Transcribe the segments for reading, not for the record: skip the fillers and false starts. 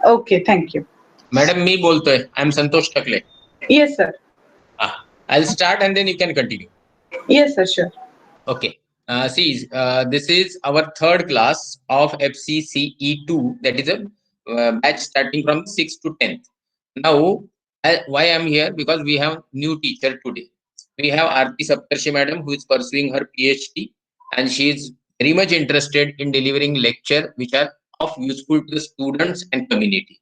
Okay, thank you. Madam मी बोलतोय, I am Santosh Takle. Yes sir. I'll start and then you can continue. Yes sir, sure. Okay. See, this is our third class of FCCE2. That is a batch starting from 6th to 10th. Now, why I'm here? Because we have new teacher today. We have Aarti Saptarshi madam who is pursuing her PhD and she is very much interested in delivering lecture which are of useful to the students and community.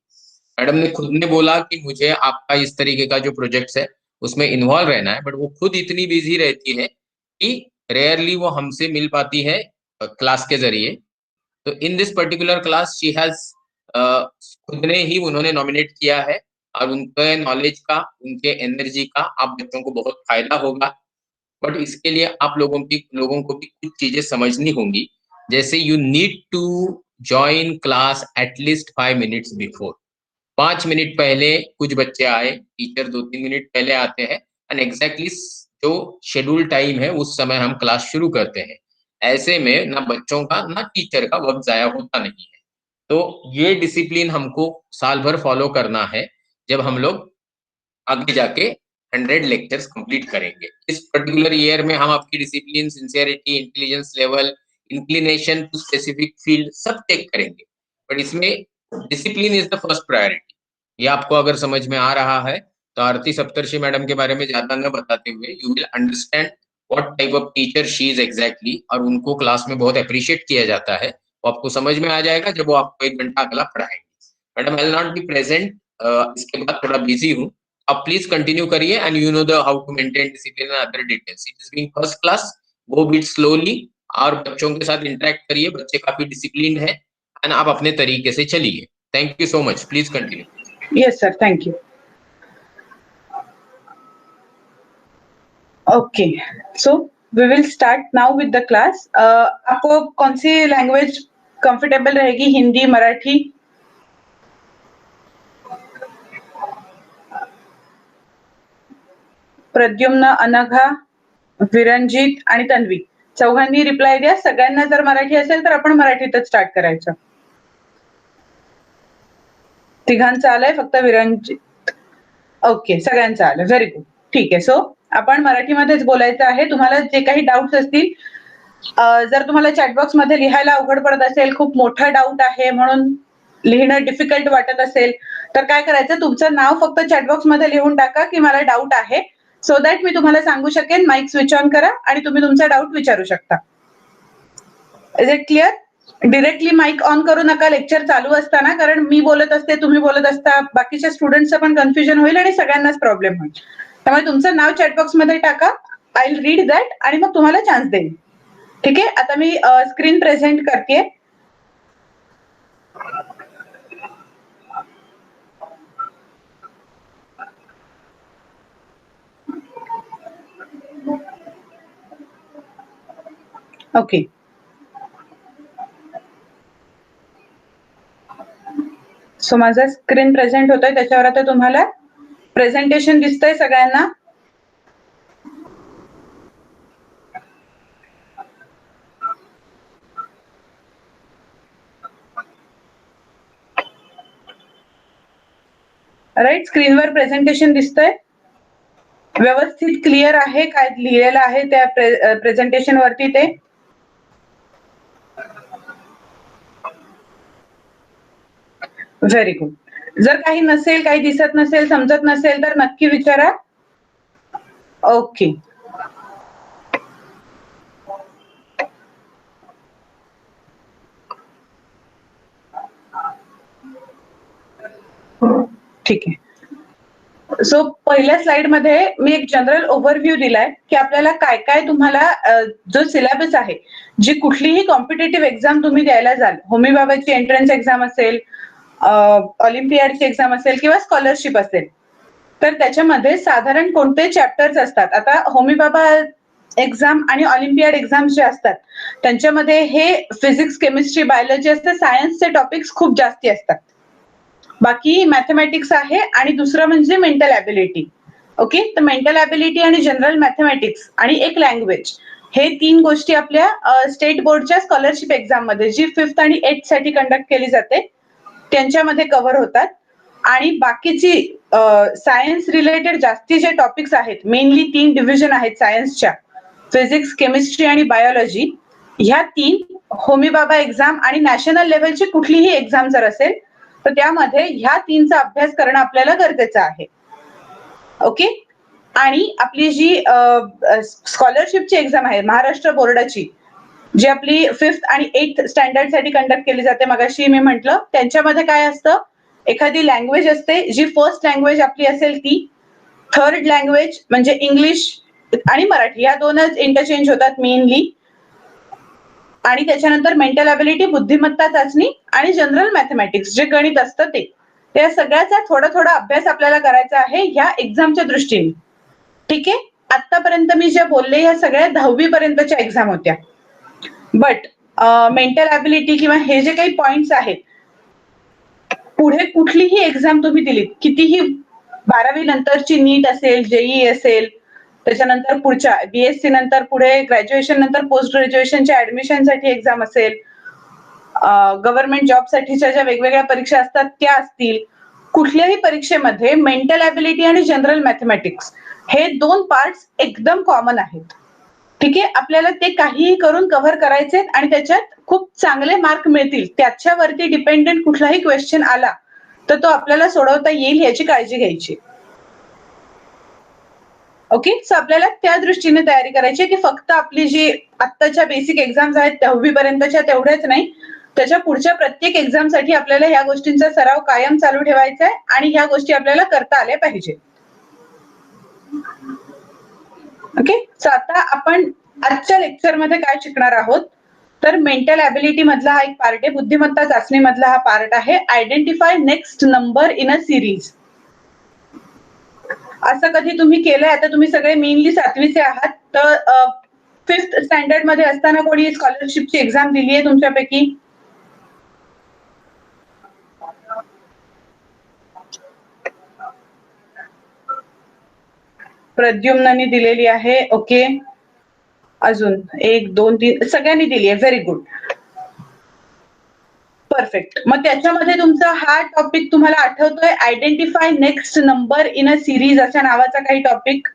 Madam ने खुद ने बोला कि मुझे आपका इस तरीके का जो प्रोजेक्ट्स है उसमें इन्वॉल्व रहना है, बट वो खुद इतनी बिजी रहती है कि रेयरली वो हमसे मिल पाती है क्लास के जरिए. तो in this particular class she has खुद ने ही उन्होंने नॉमिनेट किया है और उनके नॉलेज का, उनके एनर्जी का आप बच्चों को बहुत फायदा होगा. बट इसके लिए आप लोगों को भी कुछ चीजें समझनी होंगी. जैसे you need to join class at least 5 minutes before. 5 minute पहले कुछ बच्चे आए, टीचर 2-3 मिनट पहले आते हैं एंड एग्जैक्टली जो शेड्यूल टाइम है उस समय हम क्लास शुरू करते हैं. ऐसे में ना बच्चों का ना टीचर का वक्त जाया होता नहीं है. तो ये डिसिप्लिन हमको साल भर फॉलो करना है जब हम लोग आगे जाके 100 लेक्चर्स कंप्लीट करेंगे. इस पर्टिकुलर ईयर में हम आपकी discipline, sincerity, intelligence level, inclination to specific field सब चेक करेंगे. बट इसमें discipline is the first priority. ये आपको अगर समझ में आ रहा है तो आरती सप्तर्षि मैडम के बारे में ज्यादा न बताते हुए you will understand what type of teacher she is exactly, और उनको क्लास में बहुत अप्रिशिएट किया जाता है. वो आपको समझ में आ जाएगा जब वो आपको 1 घंटा अगला पढ़ाएंगे. Madam I will not be present, इसके बाद थोड़ा बिजी हूँ. आप प्लीज कंटिन्यू करिए and you know the how to maintain discipline and other details. It is being first class, go bit slowly और बच्चों के साथ इंटरेक्ट करिए. बच्चे काफी डिसिप्लिन्ड है एंड आप अपने तरीके से चलिए. Thank you so much. Please continue. Yes sir, thank you. Okay, so we will start now with the class. आपको कौन सी लैंग्वेज कंफर्टेबल रहेगी, हिंदी, मराठी? प्रद्युम्न, अनघा, विरंजित आणि तन्वी चौघांनी रिप्लाय द्या. सगळ्यांना जर मराठी असेल तर आपण मराठीतच स्टार्ट करायचं. तिघांचं आलंय, फक्त विरंजित. ओके, सगळ्यांचं आलं. Very good. ठीक आहे. सो आपण मराठीमध्येच बोलायचं आहे. तुम्हाला जे काही डाऊट्स असतील, जर तुम्हाला चॅटबॉक्स मध्ये लिहायला अवघड पडत असेल, खूप मोठा डाऊट आहे म्हणून लिहिणं डिफिकल्ट वाटत असेल, तर काय करायचं, तुमचं नाव फक्त चॅटबॉक्स मध्ये लिहून टाका की मला डाऊट आहे, सो दॅट मी तुम्हाला सांगू शकेन. माईक स्विच ऑन करा आणि तुम्ही तुमचा डाऊट विचारू शकता. Is it clear? Directly mic on करू नका लेक्चर चालू असताना, कारण मी बोलत असते, तुम्ही बोलत असता, बाकीच्या स्टुडंट्सचं पण कन्फ्युजन होईल आणि सगळ्यांनाच प्रॉब्लेम होईल. त्यामुळे तुमचं नाव चॅटबॉक्स मध्ये टाका. आय विल रीड दॅट आणि मग तुम्हाला चान्स देईन. ठीक आहे. आता मी स्क्रीन प्रेझेंट करते. ओके. सो माझं स्क्रीन प्रेझेंट होतोय, त्याच्यावर आता तुम्हाला प्रेझेंटेशन दिसतंय सगळ्यांना? राईट, स्क्रीनवर प्रेझेंटेशन दिसतंय? व्यवस्थित क्लिअर आहे काय लिहिलेलं आहे त्या प्रेझेंटेशन वरती ते? Very good. जर काही नसेल, काही दिसत नसेल, समजत नसेल तर नक्की विचारा. ओके. ठीक आहे. सो पहिल्या स्लाइड मध्ये मी एक जनरल ओव्हरव्ह्यू दिलाय की आपल्याला काय काय तुम्हाला जो सिलेबस आहे, जी कुठलीही कॉम्पिटेटिव्ह एक्झाम तुम्ही द्यायला जाल, होमी बाबाची एंट्रन्स एक्झाम असेल, ऑलिम्पियाडची एक्झाम असेल किंवा स्कॉलरशिप असेल, तर त्याच्यामध्ये साधारण कोणते चॅप्टर्स असतात. आता होमी बाबा एक्झाम आणि ऑलिम्पियाड एक्झाम जे असतात त्यांच्यामध्ये हे फिजिक्स, केमिस्ट्री, बायोलॉजी असते, सायन्सचे टॉपिक्स खूप जास्ती असतात. बाकी मॅथमॅटिक्स आहे आणि दुसरं म्हणजे मेंटल ॲबिलिटी. ओके. तर मेंटल ॲबिलिटी आणि जनरल मॅथमॅटिक्स आणि एक लँग्वेज, हे 3 गोष्टी आपल्या स्टेट बोर्डच्या स्कॉलरशिप एक्झाम मध्ये, जी 5th आणि 8th साठी कंडक्ट केली जाते, त्यांच्यामध्ये कव्हर होतात आणि बाकीची सायन्स रिलेटेड जास्ती जे टॉपिक्स आहेत, मेनली 3 डिव्हिजन आहेत सायन्सच्या, फिजिक्स, केमिस्ट्री आणि बायोलॉजी. ह्या 3 होमी बाबा एक्झाम आणि नॅशनल लेवलची कुठलीही एक्झाम जर असेल तर त्यामध्ये ह्या 3चा अभ्यास करणं आपल्याला गरजेचं आहे. ओके. आणि आपली जी स्कॉलरशिपची एक्झाम आहे महाराष्ट्र बोर्डाची, जी आपली 5th आणि 8th स्टँडर्ड साठी कंडक्ट केली जाते, मगाशी मी म्हटलं, त्यांच्यामध्ये काय असतं, एखादी लँग्वेज असते, जी फर्स्ट लँग्वेज आपली असेल ती, थर्ड लँग्वेज म्हणजे इंग्लिश आणि मराठी, या 2च इंटरचेंज होतात मेनली. आणि त्याच्यानंतर मेंटल अबिलिटी, बुद्धिमत्ता चाचणी आणि जनरल मॅथमॅटिक्स जे गणित असतं ते. त्या सगळ्याचा थोडा थोडा अभ्यास आपल्याला करायचा आहे ह्या एक्झामच्या दृष्टीने. ठीक आहे. आतापर्यंत मी जे बोलले ह्या सगळ्या 10वी पर्यंतच्या एक्झाम होत्या. बट मेंटल अबिलिटी किंवा हे जे काही पॉइंट्स आहेत, पुढे कुठलीही एक्झाम तुम्ही दिलीत, कितीही 12वी नंतरची नीट असेल, जेईई असेल, त्याच्यानंतर पुढच्या बीएससी नंतर पुढे ग्रॅज्युएशन नंतर पोस्ट ग्रॅज्युएशनच्या ऍडमिशनसाठी एक्झाम असेल, गव्हर्नमेंट जॉब साठीच्या ज्या वेगवेगळ्या परीक्षा असतात त्या असतील, कुठल्याही परीक्षेमध्ये मेंटल अबिलिटी आणि जनरल मॅथमॅटिक्स हे 2 पार्ट्स एकदम कॉमन आहेत. ठीक आहे. आपल्याला ते काहीही करून कव्हर करायचे आणि त्याच्यात खूप चांगले मार्क मिळतील. त्याच्यावरती डिपेंडेंट कुठलाही क्वेश्चन आला तर तो आपल्याला सोडवता येईल याची काळजी घ्यायची. ओके. सो आपल्याला त्या दृष्टीने तयारी करायची की फक्त आपली जी आत्ताच्या बेसिक एक्झाम्स आहेत 10वी पर्यंतच्या तेवढ्याच नाही, त्याच्या पुढच्या प्रत्येक एक्झामसाठी आपल्याला ह्या गोष्टींचा सराव कायम चालू ठेवायचा आहे आणि ह्या गोष्टी आपल्याला करता आल्या पाहिजे. ओके. सो आता आपण आजच्या लेक्चरमध्ये काय शिकणार आहोत, तर मेंटल अबिलिटी मधला हा एक पार्ट आहे, बुद्धिमत्ता चाचणी मधला हा पार्ट आहे, identify next number in a series. असं कधी तुम्ही केलंय? आता तुम्ही सगळे मेनली 7वीचे आहात, तर 5th स्टँडर्ड मध्ये असताना कोणी स्कॉलरशिपची एक्झाम दिली आहे तुमच्यापैकी? प्रद्युम्ननी दिलेली आहे. ओके. अजून 1 2 3 सगळ्यांनी दिली आहे. Very good. परफेक्ट. मग त्याच्यामध्ये तुमचा हा टॉपिक तुम्हाला आठवतोय, identify next number in a series अशा नावाचा काही टॉपिक?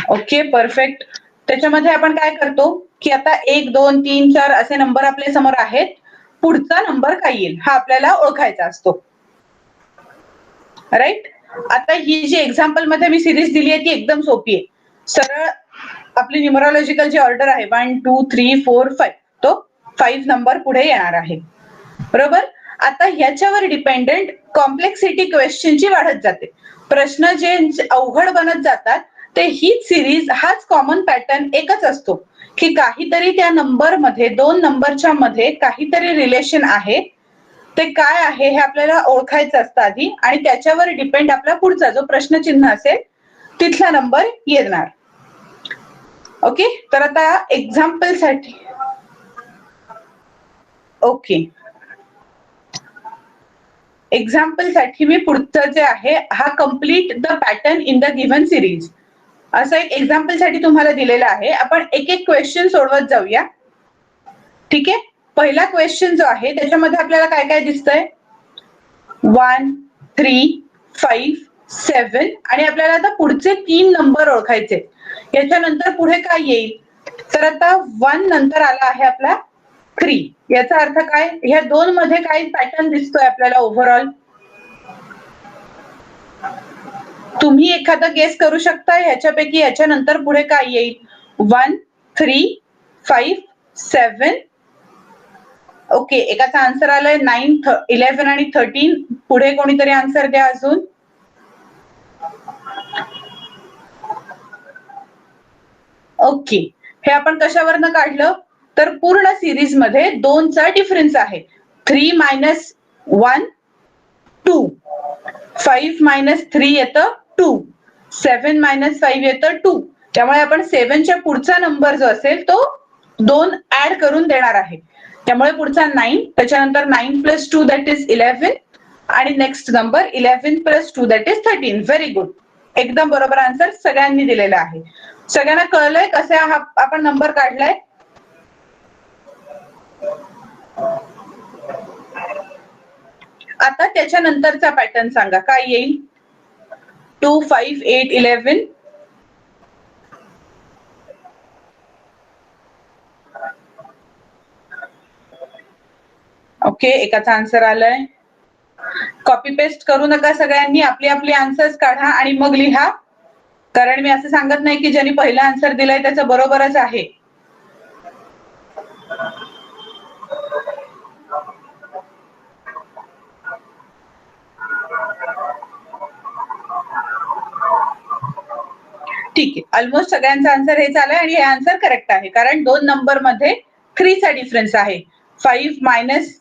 ओके. परफेक्ट. त्याच्यामध्ये आपण काय करतो की आता 1 2 3 4 असे नंबर आपल्या समोर आहेत, पुढचा नंबर काय येईल हा आपल्याला ओळखायचा असतो. राईट. आता ही जी एक्झाम्पल मध्ये मी सिरीज दिली आहे ती एकदम सोपी आहे. सरळ आपली न्यूमरोलॉजिकल जी ऑर्डर आहे 1 2 3 4 5, तो 5 नंबर पुढे येणार आहे. बरोबर. आता ह्याच्यावर डिपेंडेंट कॉम्प्लेक्सिटी क्वेश्चनची वाढत जाते. प्रश्न जे अवघड बनत जातात ते हीच सिरीज, हाच कॉमन पॅटर्न एकच असतो की काहीतरी त्या नंबर मध्ये, 2 नंबरच्या मध्ये काहीतरी रिलेशन आहे, ते काय आहे हे आपल्याला ओळखायचं असतं आधी आणि त्याच्यावर डिपेंड आपला पुढचा जो प्रश्नचिन्ह असेल तिथला नंबर येणार. ओके. तर आता एक्झाम्पल साठी, ओके, एक्झाम्पल साठी मी पुढचं जे आहे हा complete the pattern in the given series असं एक एक्झाम्पल साठी तुम्हाला दिलेलं आहे. आपण एक एक क्वेश्चन सोडवत जाऊया. ठीक आहे. पहिला क्वेश्चन जो आहे त्याच्यामध्ये आपल्याला काय काय दिसतंय, 1 3 5 7 आणि आपल्याला आता पुढचे 3 नंबर ओळखायचे. याच्यानंतर पुढे काय येईल, तर आता 1 नंतर आला आहे आपला 3. याचा अर्थ काय, ह्या 2 मध्ये काय पॅटर्न दिसतोय आपल्याला ओव्हरऑल? तुम्ही एखादा गेस करू शकता ह्याच्यापैकी याच्यानंतर पुढे काय येईल? 1 3 5 7. ओके. एकाचा आन्सर आलाय 9 11 आणि 13. पुढे कोणीतरी आन्सर द्या अजून. ओके. हे आपण कशावरनं काढलं, तर पूर्ण सिरीज मध्ये 2चा डिफरन्स आहे. 3 मायनस 1 2, 5 मायनस 3 येतं 2, 7 मायनस 5 येतं 2. त्यामुळे आपण 7च्या पुढचा नंबर जो असेल तो 2 ऍड करून देणार आहे. त्यामुळे पुढचा 9, त्याच्यानंतर 9 प्लस 2 दॅट इज 11 आणि next number 11 plus 2 that is 13. Very good. एकदम बरोबर आन्सर सगळ्यांनी दिलेला आहे. सगळ्यांना कळलंय कसे आपण नंबर काढलाय? आता त्याच्यानंतरचा पॅटर्न सांगा काय येईल? 2, 5, 8, 11. ओके, एकाचा आन्सर आलाय. कॉपी पेस्ट करू नका सगळ्यांनी, आपली आपली आन्सर्स काढा आणि मग लिहा. कारण मी असं सांगत नाही की ज्यांनी पहिला आन्सर दिलाय त्याचं बरोबरच आहे. ठीक आहे, ऑलमोस्ट सगळ्यांचा आन्सर हेच आलाय आणि हे आन्सर करेक्ट आहे. कारण 2 नंबर मध्ये 3 चा डिफरन्स आहे. 5 मायनस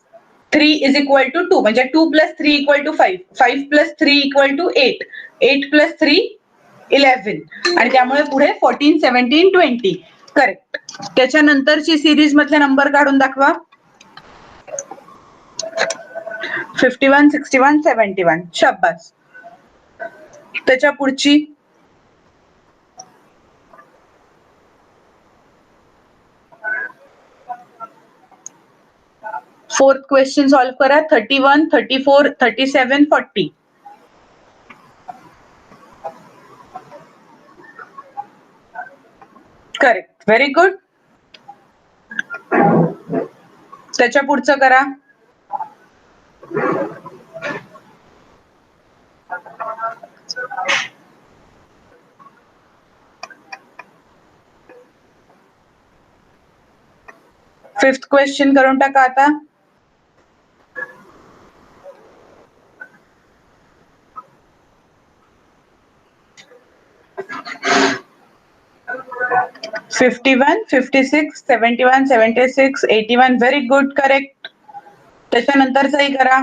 3 इज इक्वल टू 2, म्हणजे 2 plus 3 equal to 5, 5 plus 3 equal to 8, 8 plus 3 11, आणि त्यामुळे पुढे 14, 17, 20. करेक्ट. त्याच्यानंतरची सिरीज मधले नंबर काढून दाखवा. 51, 61, 71. शाबास. त्याच्या पुढची 4th क्वेश्चन सॉल्व करा. 31, 34, 37, 40. Correct, very good. त्याच्या पुढचं करा. फिफ्थ क्वेश्चन करून टाका आता. "51, 56, 71, 76, 81. Very good, correct. त्याच्यानंतरचंही करा.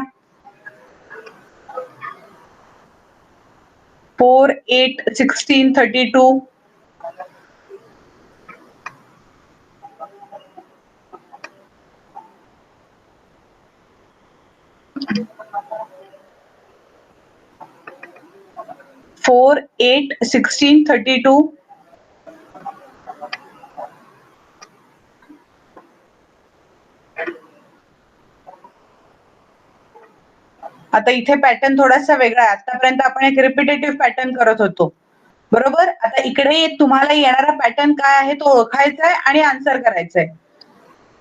4, 8, 16, 32. "4, 8, 16, 32. आता इथे पॅटर्न थोडासा वेगळा आहे. आतापर्यंत आपण एक रिपिटेटिव्ह पॅटर्न करत होतो, बरोबर. आता इकडे तुम्हाला येणारा पॅटर्न काय आहे तो ओळखायचा आहे आणि आन्सर करायचा आहे.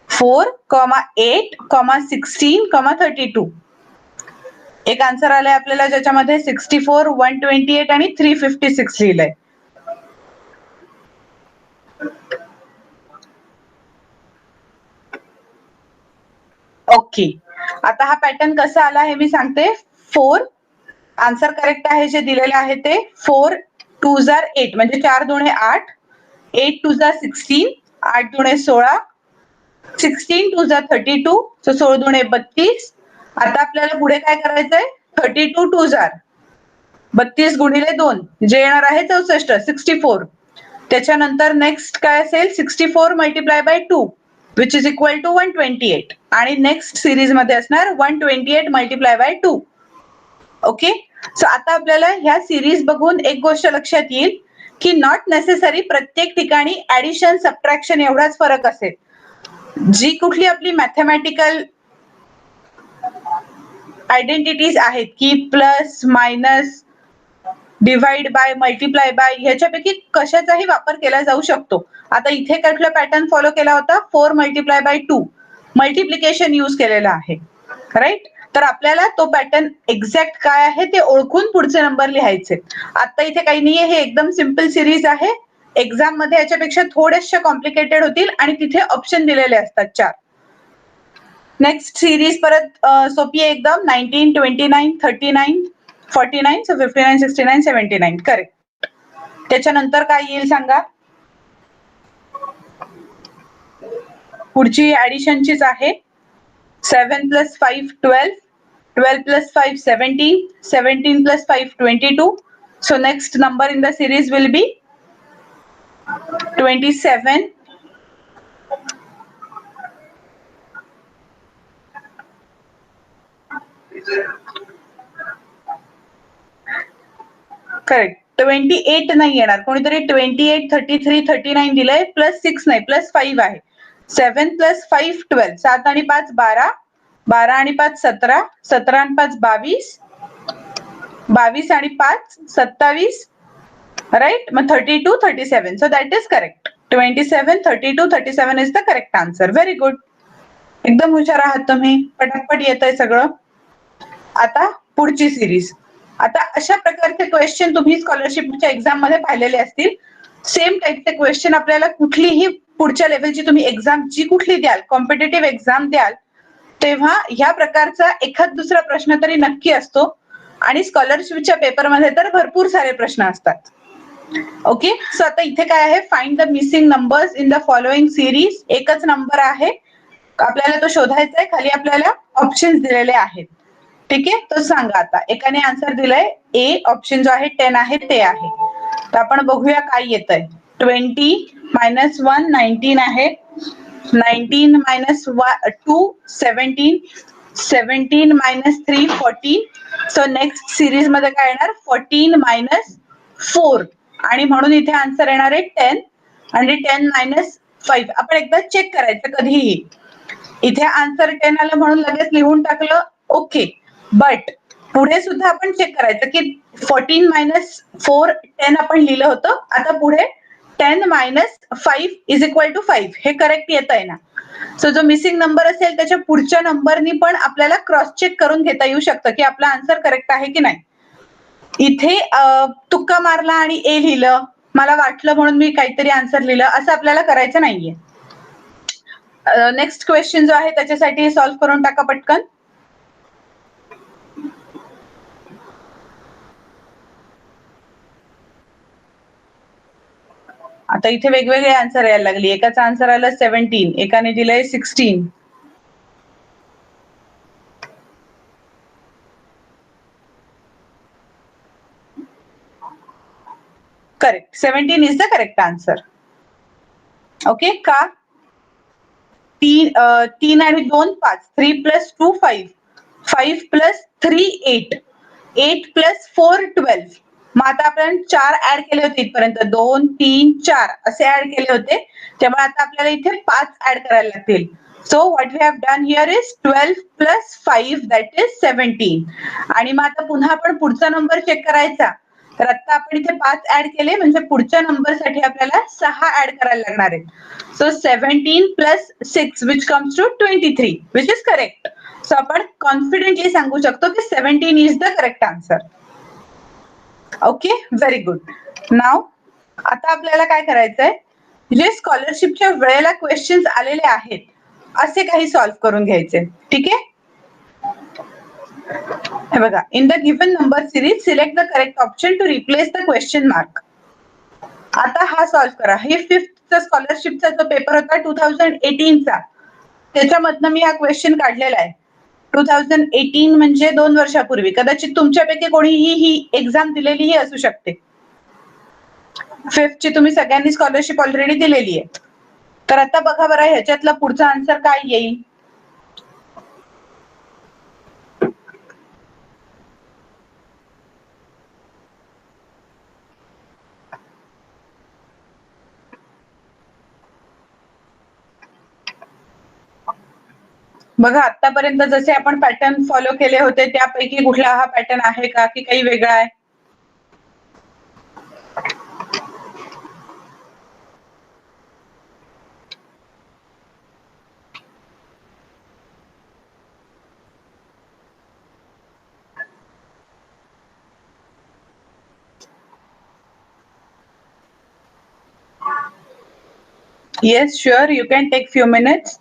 4, 8, 16, 32. एक आन्सर आलाय आपल्याला ज्याच्यामध्ये 64, 128 आणि 356 लिहिलंय. ओके, आता हा पॅटर्न कसा आला हे मी सांगते. 4 आन्सर करेक्ट आहे जे दिलेलं आहे ते. 4 2 जार 8, म्हणजे 4 दुणे 8, 8 2 जार 16, 8 दुणे 16, 16 2 जार 32, 16 दुणे 32. आता आपल्याला पुढे काय करायचंय? 32 2 जार 32 गुणिले 2, जे येणार आहे 64, 64. त्याच्यानंतर नेक्स्ट काय असेल? 64 multiply by 2, which is equal to 128. आणि नेक्स्ट सिरीज मध्ये असणार 128 मल्टिप्लाय बाय 2. ओके, सो आता आपल्याला ह्या सिरीज बघून एक गोष्ट लक्षात येईल की नॉट नेसेसरी प्रत्येक ठिकाणी ऍडिशन सबट्रॅक्शन एवढाच फरक असेल. जी कुठली आपली मॅथमॅटिकल आयडेंटिटीज आहेत की plus, minus, divide by, multiply by, ह्याच्यापैकी कशाचाही वापर केला जाऊ शकतो. आता इथे कुठला पॅटर्न फॉलो केला होता? 4 मल्टिप्लाय बाय 2, मल्टिप्लिकेशन यूज केलेला आहे, राईट. तर आपल्याला तो पॅटर्न एक्झॅक्ट काय आहे ते ओळखून पुढचे नंबर लिहायचे. आता इथे काही नाहीये, हे एकदम सिम्पल सिरीज आहे. एक्झाम मध्ये याच्यापेक्षा थोडेसे कॉम्प्लिकेटेड होतील आणि तिथे ऑप्शन दिलेले असतात 4. नेक्स्ट सिरीज परत सोपी आहे एकदम. 19, 29, 39, 49, सो 59, 69, 79. करेक्ट. त्याच्यानंतर काय येईल सांगा? पुढची ऍडिशनचीच आहे. 7 plus 5 12, 12 plus 5 17, 17 plus 5 22. So next number in the series will be 27. Correct. 28 नाही येणार, कोणीतरी 28, 33, 39 दिलंय, प्लस 6 नाही, प्लस 5 आहे. 7 प्लस 5 12, 7 आणि 5 12, 12 आणि 5 17, 17 आणि 5 22, 22 आणि 5 27, राईट. मग 32 37, so that is correct. 27 32 37 is the correct answer. Very good, एकदम हुशार आहात तुम्ही, पटापट येत आहे सगळं. आता पुढची सिरीज. आता अशा प्रकारचे क्वेश्चन तुम्ही स्कॉलरशिपच्या एक्झाम मध्ये पाहिलेले असतील. सेम टाईपचे क्वेश्चन आपल्याला कुठलीही पुढच्या लेवलची तुम्ही एक्झाम जी कुठली द्याल, कॉम्पिटेटिव्ह एक्झाम द्याल, तेव्हा ह्या प्रकारचा एखाद दुसरा प्रश्न तरी नक्की असतो. आणि स्कॉलरशिपच्या पेपरमध्ये तर भरपूर सारे प्रश्न असतात. ओके, सो आता इथे काय आहे, find the missing numbers in the following series. एकच नंबर आहे, आपल्याला तो शोधायचा आहे. खाली आपल्याला ऑप्शन्स दिलेले आहेत. ठीक आहे, तो सांगा. आता एकाने आन्सर दिलाय ए, ऑप्शन जो आहे 10 आहे ते आहे. तर आपण बघूया काय येत आहे. 20 मायनस 1 19 आहे. 19 minus 2 17, 17 minus 3 14. So next series मध्ये काय येणार, 14 मायनस 4, आणि म्हणून इथे आन्सर येणार आहे 10 आणि 10 मायनस 5. आपण एकदा चेक करायचं कधीही. इथे आन्सर 10 आलं म्हणून लगेच लिहून टाकलं, ओके. बट पुढे सुद्धा आपण चेक करायचं की 14 मायनस 4 10 आपण लिहिलं होतं. आता पुढे 10 मायनस 5 इज इक्वल टू 5, हे करेक्ट येत आहे ना. सो जो मिसिंग नंबर असेल त्याच्या पुढच्या नंबरनी पण आपल्याला क्रॉस चेक करून घेता येऊ शकतं की आपला आन्सर करेक्ट आहे की नाही. इथे तुक्का मारला आणि ए लिहिलं, मला वाटलं म्हणून मी काहीतरी आन्सर लिहिलं, असं आपल्याला करायचं नाहीये. नेक्स्ट क्वेश्चन जो आहे त्याच्यासाठी सॉल्व्ह करून टाका पटकन. आता इथे वेगवेगळे आन्सर यायला लागली. एकाचं आन्सर आलं 17, एकाने दिलंय 16. Correct, 17 is the correct answer. Okay, का 3 आणि 2 5, 3 प्लस 2 5, 5 प्लस 3 8, 8 प्लस 4 12. मग आता आपण 4 ऍड केले होते इथपर्यंत, 2 3 4 असे ऍड केले होते. त्यामुळे आता आपल्याला इथे 5 ऍड करायला लागतील. So what we have done here is 12 plus 5 that is 17. आणि मग आता पुन्हा आपण पुढचा नंबर चेक करायचा. तर आता आपण इथे 5 ऍड केले म्हणजे पुढच्या नंबरसाठी आपल्याला 6 ऍड करायला लागणार आहेत. So 17 plus 6 which comes to 23 which is correct. So आपण कॉन्फिडेंटली सांगू शकतो की 17 is the correct answer. Okay, very good. नाव आता आपल्याला काय करायचंय, जे स्कॉलरशिपच्या वेळेला क्वेश्चन्स आलेले आहेत असे काही सॉल्व्ह करून घ्यायचे. ठीक आहे, हे बघा. In the given number series select the correct option to replace the question mark. आता हा सॉल्व्ह करा. हे 5th स्कॉलरशिपचा जो पेपर होता 2018चा, त्याच्यामधनं मी हा क्वेश्चन काढलेला आहे. 2018 म्हणजे 2 वर्षापूर्वी. कदाचित तुमच्यापैकी कोणीही ही एक्झाम दिलेलीही असू शकते. 5th ची तुम्ही सगळ्यांनी स्कॉलरशिप ऑलरेडी दिलेली आहे. तर आता बघा बरं ह्याच्यातला पुढचा आन्सर काय येईल. बघा आतापर्यंत जसे आपण पॅटर्न फॉलो केले होते त्यापैकी कुठला हा पॅटर्न आहे का की काही वेगळा आहे. Yes, sure, you can take few minutes.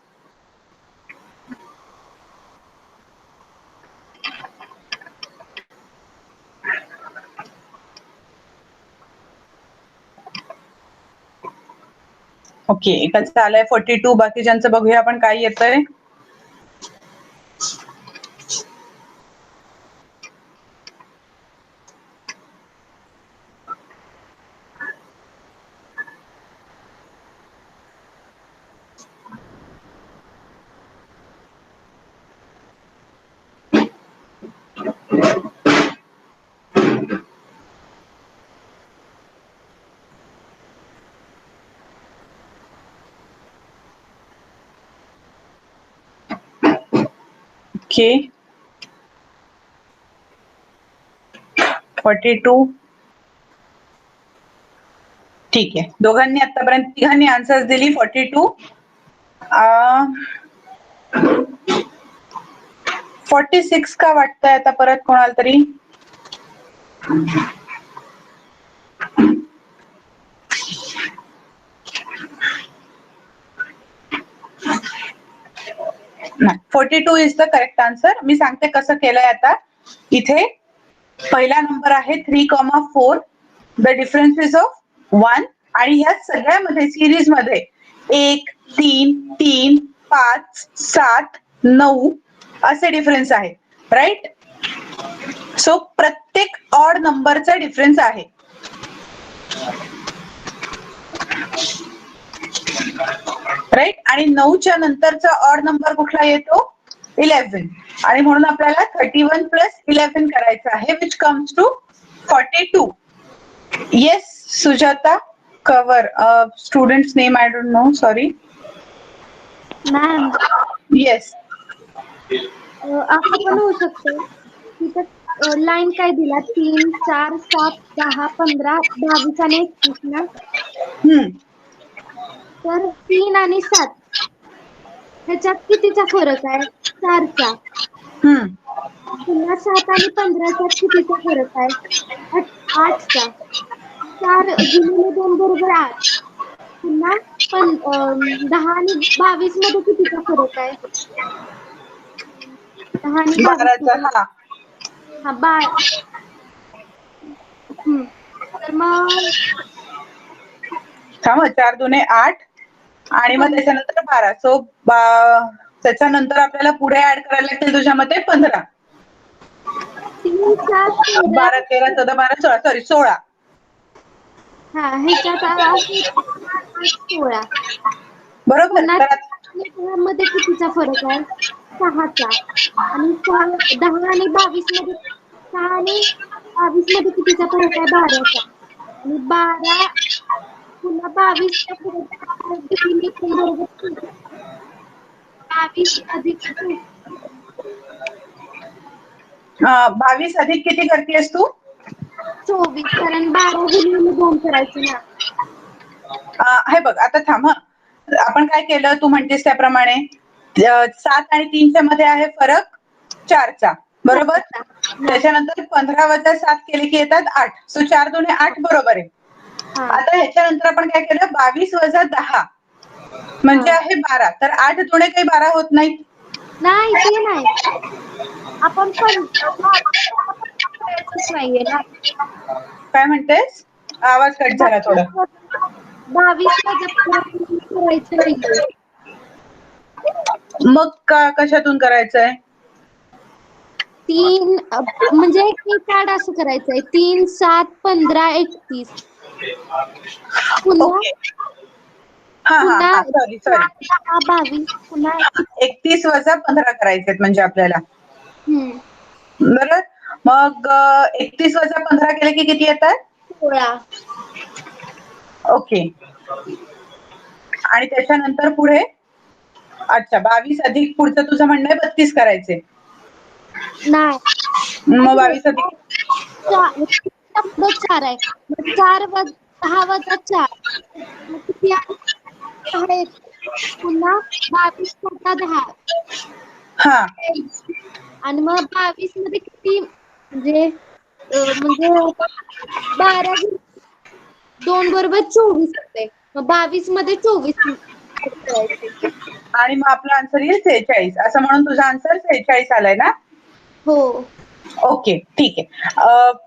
Okay, एकाचं आलंय 42, बाकीच्यांचं बघूया आपण काय येतंय. ओके 42. ठीक आहे, दोघांनी आतापर्यंत तिघांनी आन्सर्स दिली 42. 46 का वाटतंय आता परत कोणाला तरी? नाही, 42 इज द करेक्ट आन्सर. मी सांगते कसं केलंय आता. इथे पहिला नंबर आहे 3,4. The difference is of 1. आणि ह्या सगळ्यामध्ये सिरीज मध्ये 1, 3, 3, 5, 7, 9 असे डिफरन्स आहे, राईट? सो प्रत्येक ऑड नंबरचा डिफरन्स आहे. राईट? आणि 9च्या नंतरचा ऑड नंबर कुठला येतो? 11. आणि म्हणून आपल्याला 31 प्लस 11 करायचं आहे, which comes to 42. Yes Sujata, cover students name I don't know, sorry. Ma'am yes, असं पण होऊ शकतं तिथं लाईन काय दिला 3, 4, 7, 10, 15, 22 आणि 21 ना. तर 3 आणि 7 ह्याच्यात कितीचा फरक आहे? 4चा. पुन्हा 7 आणि 15च्यात कितीचा फरक आहे? 8चा. 4 गुणिले 2 बरोबर 8. पुन्हा 10 आणि 22 मध्ये कितीचा फरक आहे? 10 आणि 22 12चा. हा 12. तर मग थांब, 4 दुने 8 आणि मग त्याच्यानंतर 12. सो त्याच्यानंतर आपल्याला पुढे ऍड करायला लागतील तुझ्या मते 15. 3, 7, 12, 13, 14, 12, 16. सॉरी 16. हा ह्याच्यात 16. बरोबर. पुन्हा तर मध्ये कितीचा फरक आहे? 6चा. आणि 10 आणि 22 मध्ये 6 आणि 22 मध्ये कितीचा फरक आहे? 12चा. आणि 12 पुन्हा 22 चा फरक बरोबर 22 अधिक 22 अधिक किती करतेस तू? 24. कारण 12 गुणिले 2 करायचे ना. हे बघ आता थांब. आपण काय केलं तू म्हणतेस त्याप्रमाणे 7 आणि 3च्या मध्ये आहे फरक 4चा, बरोबर. त्याच्यानंतर 15 वजा 7 केले की येतात 8. सो 4 दुने 8 बरोबर आहे. आता ह्याच्यानंतर आपण काय केलं 22 वजा 10 म्हणजे आहे 12. तर 8 दुने काही 12 होत नाही. नाही ते नाही, आपण पण नाहीये ना. काय म्हणतेस? आवाज कट झाला थोडा. 22 करायचं नाहीये. मग कशातून करायचंय? 3 म्हणजे एक कार्ड असं करायचंय 3, 7, 15, 31. पुन्हा पुन्हा सॉरी 22 पुन्हा 31 वजा 15 करायचे म्हणजे आपल्याला, बरोबर. मग 31 वजा 15 केले की किती येतात? 16. ओके. आणि त्याच्यानंतर पुढे अच्छा 22 अधिक पुढचं तुझं म्हणणं आहे 32 करायचे. नाही मग 22 अधिक 4 आहे. 4 10 वजा 4 मग किती आहे? पुन्हा 22 वजा 10. हा. आणि मग 22 मध्ये किती म्हणजे 12 2 बरोबर 24 होते. मग 22 मध्ये 24 करायचे. आणि मग आपला आन्सर येईल 46. असं म्हणून तुझा आन्सर 46 आलाय ना? हो. ओके ठीक आहे.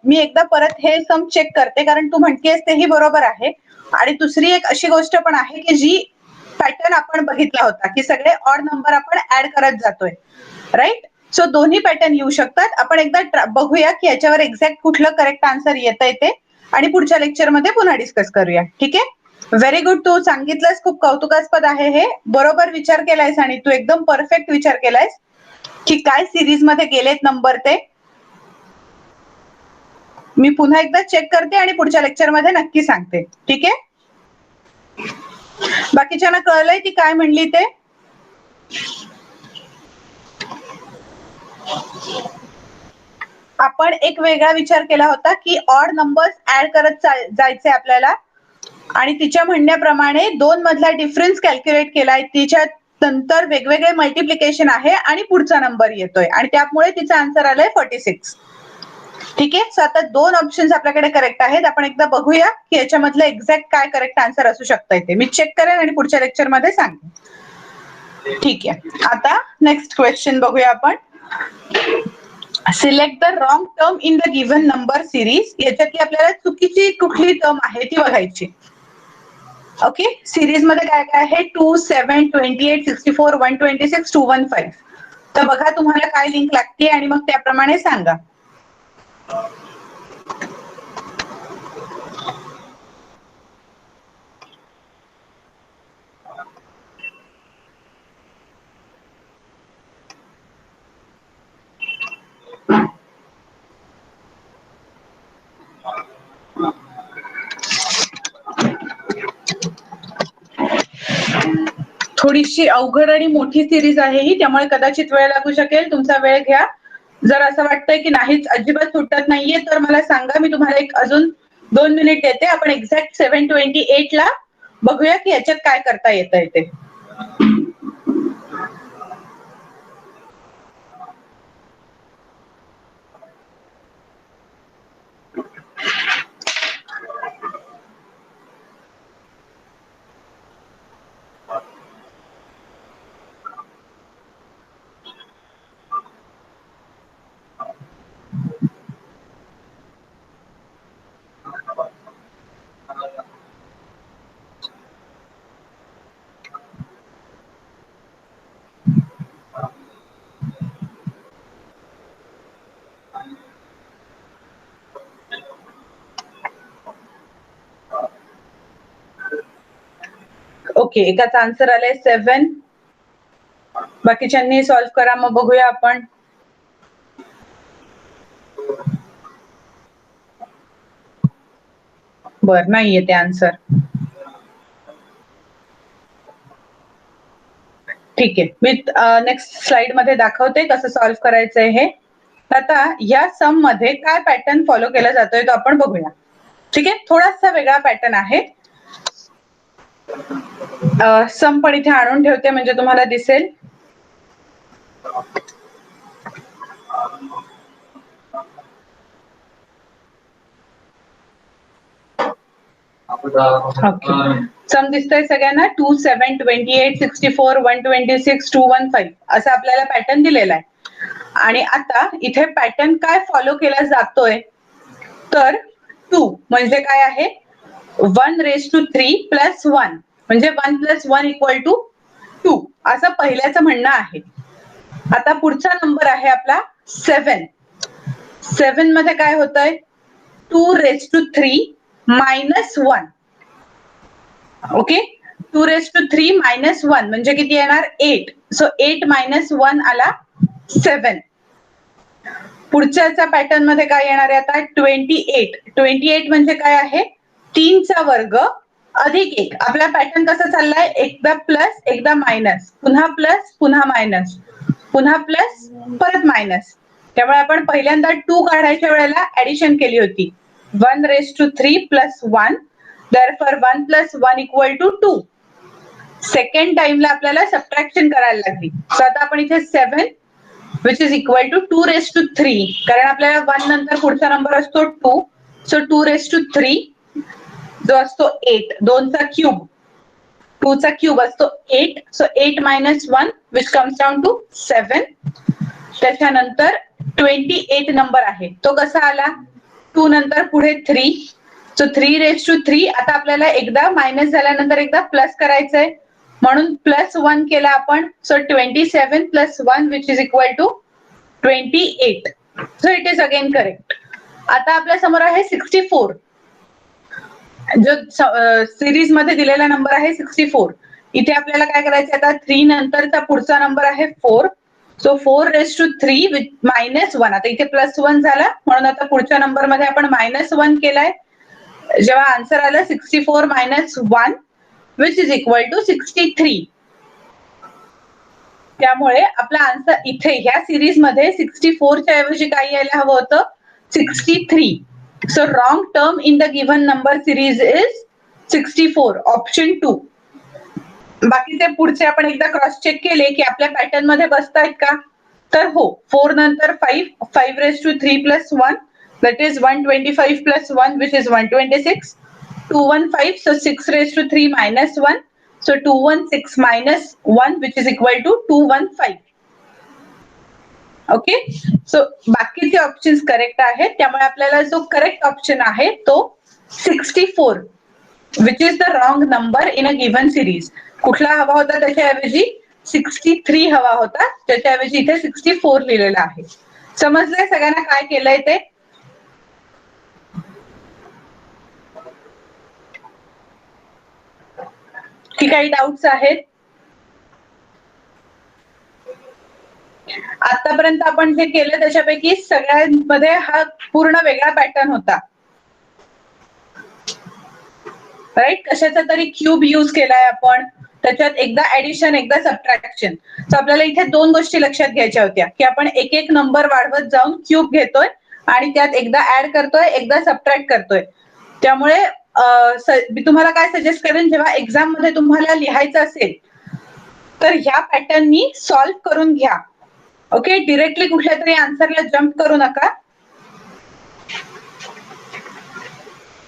मी एकदा परत हे सम चेक करते कारण तू म्हणतेस तेही बरोबर आहे. आणि दुसरी एक अशी गोष्ट पण आहे की जी पॅटर्न आपण बघितला होता की सगळे ऑड नंबर आपण ऍड करत जातोय, राईट? सो दोन्ही पॅटर्न येऊ शकतात. आपण एकदा बघूया की याच्यावर एक्झॅक्ट कुठलं करेक्ट आन्सर येतंय ते आणि पुढच्या लेक्चरमध्ये पुन्हा डिस्कस करूया. ठीक आहे. Very good. तू सांगितलंस, खूप कौतुकास्पद आहे हे. बरोबर विचार केलायस आणि तू एकदम परफेक्ट विचार केलायस की काय सिरीज मध्ये गेलेत नंबर ते. मी पुन्हा एकदा चेक करते आणि पुढच्या लेक्चरमध्ये नक्की सांगते. ठीक आहे. बाकीच्यांना कळलंय ती काय म्हणली ते? आपण एक वेगळा विचार केला होता की ऑड नंबर्स ऍड करत जायचे आपल्याला आणि तिच्या म्हणण्याप्रमाणे 2 मधला डिफरन्स कॅल्क्युलेट केलाय, तिच्या नंतर वेगवेगळे मल्टिप्लिकेशन आहे आणि पुढचा नंबर येतोय आणि त्यामुळे तिचा आन्सर आलाय 46. ठीक आहे. सो आता 2 ऑप्शन्स आपल्याकडे करेक्ट आहेत. आपण एकदा बघूया की याच्यामधलं एक्झॅक्ट काय करेक्ट आन्सर असू शकतं ते. मी चेक करेन आणि पुढच्या लेक्चर मध्ये सांगेन. ठीक आहे. आता नेक्स्ट क्वेश्चन बघूया आपण. Select the wrong term in the given number series. याच्यातली आपल्याला चुकीची कुठली टर्म आहे ती बघायची. ओके. सिरीज मध्ये काय काय आहे? 2, 7, 28, 64, 126, 215. तर बघा तुम्हाला काय लिंक लागते आणि मग त्याप्रमाणे सांगा. थोडीशी अवघड आणि मोठी सिरीज आहे ही, त्यामुळे कदाचित वेळ लागू शकेल. तुमचा वेळ घ्या. जर असं वाटतंय की नाहीच अजिबात सुटत नाहीये तर मला सांगा, मी तुम्हाला एक अजून 2 मिनिट देते. आपण एक्झॅक्ट 728 ला बघूया की याच्यात काय करता येतंय ते. ओके. एकाचा आन्सर आलाय 7. बाकीच्यांनी सॉल्व्ह करा, मग बघूया आपण. बर, नाहीये ते आन्सर. ठीक आहे. मी नेक्स्ट स्लाइड मध्ये दाखवते कसं सॉल्व्ह करायचंय हे. आता या सम मध्ये काय पॅटर्न फॉलो केला जातोय तो आपण बघूया. ठीक आहे. थोडासा वेगळा पॅटर्न आहे. सम पण इथे आणून ठेवते म्हणजे तुम्हाला दिसेल. सम दिसतोय सगळ्यांना. 2, 7, 28, 64, 126, 215 असं आपल्याला पॅटर्न दिलेला आहे. आणि आता इथे पॅटर्न काय फॉलो केला जातोय तर 2 म्हणजे काय आहे? 1�3 + 1 म्हणजे 1 + 1 = 2 असं पहिल्याचं म्हणणं आहे. आता पुढचा नंबर आहे आपला 7. 7 मध्ये काय होतंय? 2�3 - 1. ओके. 2�3 - 1 म्हणजे किती येणार? 8. सो 8 - 1 आला 7. पुढच्याचा पॅटर्न मध्ये काय येणार आहे आता? 28. 28 म्हणजे काय आहे? 3 चा वर्ग अधिक 1. आपला पॅटर्न कसा चाललाय? एकदा प्लस, एकदा मायनस, पुन्हा प्लस, पुन्हा मायनस, पुन्हा प्लस, परत मायनस. त्यामुळे आपण पहिल्यांदा 2 काढायच्या वेळेला ऍडिशन केली होती. 1�3+ 1. Therefore 1 + 1 = 2. सेकंड टाइमला आपल्याला सबट्रॅक्शन करायला लागली. सो आता आपण इथे 7 which is equal to 2�3. कारण आपल्याला 1 नंतर पुढचा नंबर असतो 2. सो 2�3 जो असतो 8. 2 चा क्यूब, 2 चा क्यूब असतो 8. So 8 - 1 which comes down to 7. त्याच्यानंतर 28 नंबर आहे तो कसा आला? 2 नंतर पुढे 3. सो 3�3. आता आपल्याला एकदा मायनस झाल्यानंतर एकदा प्लस करायचंय म्हणून +1 केला आपण. So 27 + 1 which is equal to 28. So it is again correct. आता आपल्या समोर आहे 64. जो सिरीज मध्ये दिलेला नंबर आहे 64. इथे आपल्याला काय करायचं आता? 3 नंतरचा पुढचा नंबर आहे 4. सो 4�3 - 1. आता इथे +1 झाला म्हणून आता पुढच्या नंबर मध्ये आपण -1 केलाय. जेव्हा आन्सर आलं 64 - 1 which is equal to 63. त्यामुळे आपला आन्सर इथे ह्या सिरीज मध्ये 64 च्या ऐवजी काय यायला हवं होतं 63. So wrong term in the given number series is 64 option 2. बाकीचे पुढचे आपण एकदा क्रॉस चेक केले की आपल्या पॅटर्न मध्ये बसतायत का, तर हो. 4 नंतर 5 plus 1 that is 125 plus 1 which is 126. 215 so 6 minus 1 so 216 minus 1 which is equal to 215. Okay, so बाकीचे ऑप्शन्स करेक्ट आहेत. त्यामुळे आपल्याला जो करेक्ट ऑप्शन आहे तो 64 which is the wrong number in a given series. कुठला हवा होता त्याच्याऐवजी 63 हवा होता, त्याच्याऐवजी इथे 64 लिहिलेला आहे. समजलंय सगळ्यांना काय केलंय ते? की काही डाऊट्स आहेत? आतापर्यंत आपण जे केलं त्याच्यापैकी सगळ्यांमध्ये हा पूर्ण वेगळा पॅटर्न होता. राईट, कशाचा तरी क्यूब यूज केलाय आपण, त्याच्यात एकदा ऍडिशन एकदा सबट्रॅक्शन. सो आपल्याला इथे दोन गोष्टी लक्षात घ्यायच्या होत्या की आपण एक एक नंबर वाढवत जाऊन क्यूब घेतोय आणि त्यात एकदा ऍड करतोय एकदा सबट्रॅक्ट करतोय. त्यामुळे मी तुम्हाला काय सजेस्ट करेन, जेव्हा एक्झाम मध्ये तुम्हाला लिहायचं असेल तर ह्या पॅटर्ननी सॉल्व्ह करून घ्या. ओके, डिरेक्टली कुठल्या तरी आन्सरला जम्प करू नका.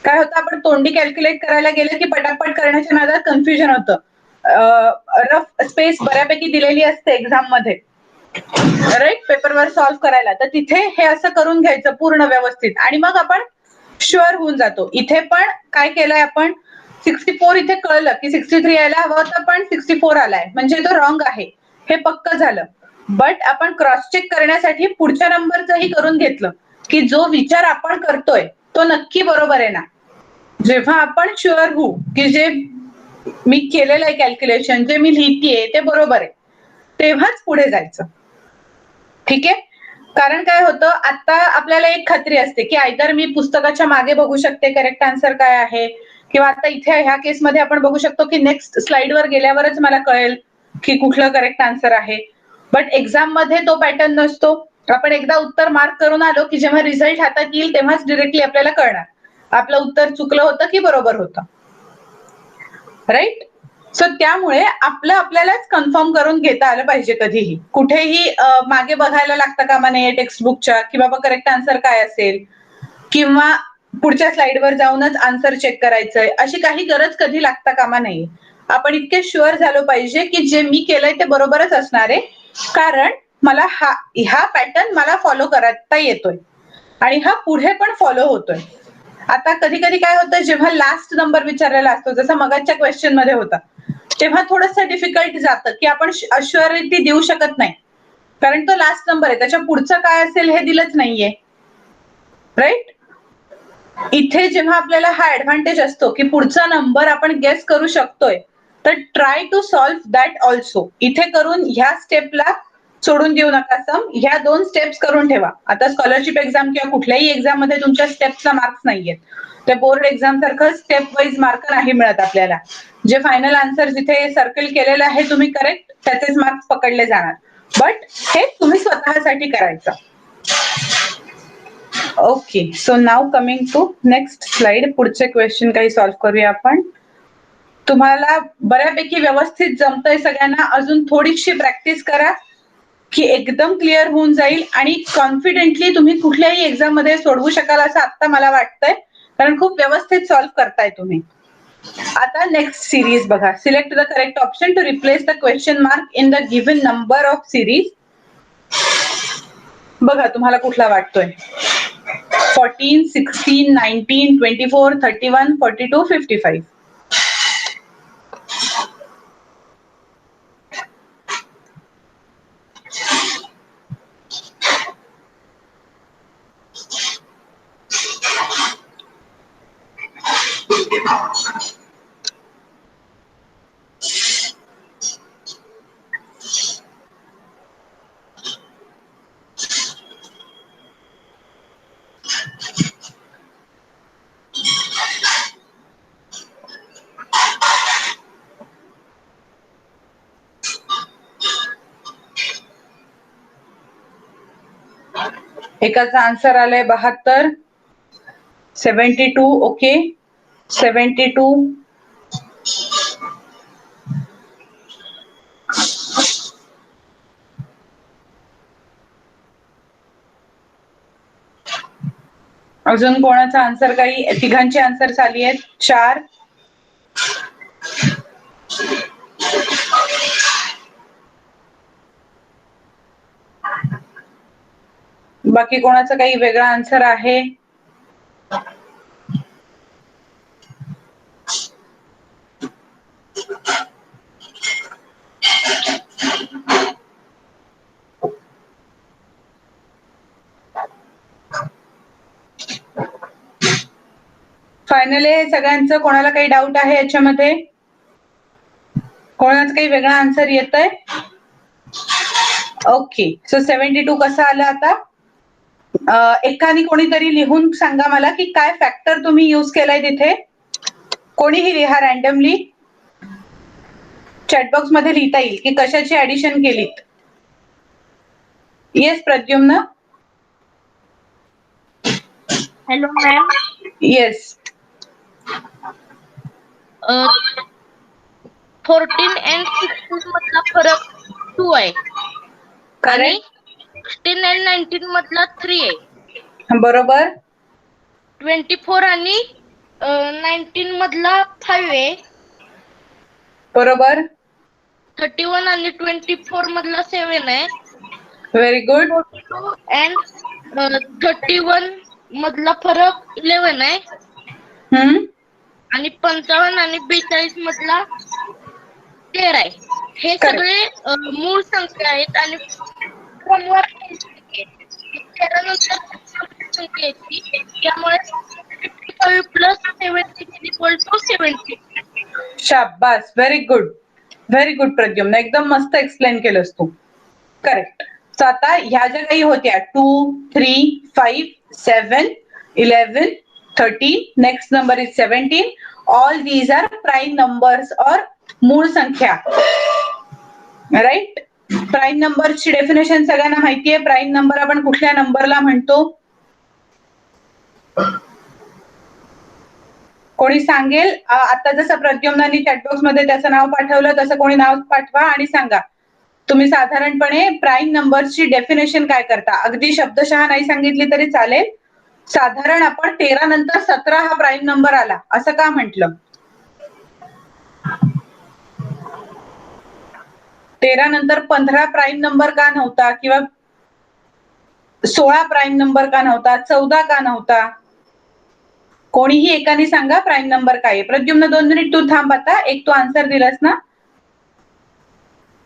काय होतं, आपण तोंडी कॅल्क्युलेट करायला गेलं की पटापट करण्याच्या नादात कन्फ्युजन होतं. रफ स्पेस बऱ्यापैकी दिलेली असते एक्झाम मध्ये, राईट, पेपरवर सॉल्व्ह करायला. तर तिथे हे असं करून घ्यायचं पूर्ण व्यवस्थित आणि मग आपण शुअर होऊन जातो. इथे पण काय केलंय आपण, 64 इथे कळलं की 63 यायला हवं होतं पण 64 आलाय म्हणजे तो रॉंग आहे हे पक्क झालं. बट आपण क्रॉस चेक करण्यासाठी पुढच्या नंबरचंही करून घेतलं की जो विचार आपण करतोय तो नक्की बरोबर आहे ना. जेव्हा आपण शुअर होऊ की जे मी केलेलं आहे कॅल्क्युलेशन, जे मी लिहितेय ते बरोबर आहे, तेव्हाच पुढे जायचं. ठीक आहे, कारण काय होतं, आता आपल्याला एक खात्री असते की आयदर मी पुस्तकाच्या मागे बघू शकते करेक्ट आन्सर काय आहे, किंवा आता इथे ह्या केसमध्ये आपण बघू शकतो की नेक्स्ट स्लाइडवर गेल्यावरच मला कळेल की कुठलं करेक्ट आन्सर आहे. बट एक्झाम मध्ये तो पॅटर्न नसतो. आपण एकदा उत्तर मार्क करून आलो की जेव्हा रिझल्ट हातात येईल तेव्हाच डिरेक्टली आपल्याला कळणार आपलं उत्तर चुकलं होतं की बरोबर होतं. राईट, सो त्यामुळे आपल्यालाच कन्फर्म करून घेता आलं पाहिजे. कधीही कुठेही मागे बघायला लागतं कामा नये टेक्स्टबुकच्या की बाबा करेक्ट आन्सर काय असेल, किंवा पुढच्या स्लाइडवर जाऊनच आन्सर चेक करायचंय, अशी काही गरज कधी लागता कामा नये. आपण इतके शुअर झालो पाहिजे की जे मी केलंय ते बरोबरच असणार आहे, कारण मला हा पॅटर्न मला फॉलो करता येतोय आणि हा पुढे पण फॉलो होतोय. आता कधी कधी काय होतं, जेव्हा लास्ट नंबर विचारलेला असतो जसं मगाच्या क्वेश्चन मध्ये होता, तेव्हा थोडंसं डिफिकल्ट जातं की आपण अश्युरिटी देऊ शकत नाही, कारण तो लास्ट नंबर आहे, त्याच्या पुढचं काय असेल हे दिलंच नाहीये. राईट, इथे जेव्हा आपल्याला हा ऍडव्हान्टेज असतो की पुढचा नंबर आपण गेस करू शकतोय, तर try to solve that also. इथे करून ह्या स्टेपला सोडून देऊ नका सम, ह्या 2 स्टेप्स करून ठेवा. आता स्कॉलरशिप एक्झाम किंवा कुठल्याही एक्झाम मध्ये तुमच्या स्टेप्सला मार्क्स नाहीयेत, त्या बोर्ड एक्झाम सारखं स्टेप वाईज मार्क नाही मिळत आपल्याला. जे फायनल आन्सर जिथे सर्कल केलेलं आहे तुम्ही करेक्ट, त्याचेच मार्क्स पकडले जाणार. बट हे तुम्ही स्वतःसाठी करायचं. Okay, so now coming to next slide. पुढचे क्वेश्चन काही सॉल्व्ह करूया आपण. तुम्हाला बऱ्यापैकी व्यवस्थित जमतंय सगळ्यांना, अजून थोडीशी प्रॅक्टिस करा की एकदम क्लिअर होऊन जाईल आणि कॉन्फिडेंटली तुम्ही कुठल्याही एक्झाम मध्ये सोडवू शकाल असं आता मला वाटतंय, कारण खूप व्यवस्थित सॉल्व्ह करताय तुम्ही. आता नेक्स्ट सिरीज बघा. Select the correct option to replace the question mark in the given number of series. बघा तुम्हाला कुठला वाटतोय. 14, 16, 19, 24, 31, 42, 55. एकाचा आन्सर आलाय 72, 72. ओके, 72. अजून कोणाचा आन्सर? काही तिघांची आन्सर आली आहेत. 4. बाकी कोणाचा काही वेगळा आन्सर आहे? फायनली सगळ्यांचं कोणाला काही डाऊट आहे याच्यामध्ये? कोणाचं काही वेगळा आन्सर येत आहे? ओके, सो 72 कसं आलं आता? एकाने कोणीतरी लिहून सांगा मला की काय फॅक्टर तुम्ही यूज केलाय तिथे. कोणीही लिहा रॅन्डमली. चॅटबॉक्स मध्ये लिहिता येईल की कशाची ऍडिशन केलीत. Yes Pradyumna. Hello ma'am. Yes. 14 and 16 मधला फरक 2 आहे. आणि 16 and 19 मधला 3 आहे. बरोबर. 24 आणि 19 मधला 5 आहे. बरोबर. 31 आणि 24 मधला 7 आहे. Very good. 42 and 31 मधला फरक 11 आहे. आणि 55 आणि 42 मधला 13 आहे. हे सगळे मूळ संख्या आहेत आणि क्रमवार संख्या येते. त्यामुळे 55 प्लस 70 = 70. शाबास, very good, very good Pradyumna, एकदम मस्त एक्सप्लेन केलंस तू. करेक्ट. सो आता ह्या ज्या काही होत्या 2, 3, 5, 7, 11, 13, next number is 17. All these are prime numbers और मूळ संख्या. राईट. प्राईम नंबरची डेफिनेशन सगळ्यांना माहिती आहे. प्राईम नंबर आपण कुठल्या नंबरला म्हणतो? कोणी सांगेल? आता जसं प्रद्युम्नांनी चॅटबॉक्स मध्ये त्याचं नाव पाठवलं तसं कोणी नाव पाठवा आणि सांगा तुम्ही साधारणपणे प्राईम नंबरची डेफिनेशन काय करता. अगदी शब्दशः नाही सांगितली तरी चालेल. साधारण आपण 13 नंतर 17 हा प्राईम नंबर आला असं का म्हटलं? 13 नंतर 15 प्राईम नंबर का नव्हता? किंवा 16 प्राईम नंबर का नव्हता? 14 का नव्हता? कोणीही एकाने सांगा प्राईम नंबर काय आहे. प्रद्युम्न 2 मिनिट तू थांब. आता एक तू आन्सर दिलास ना.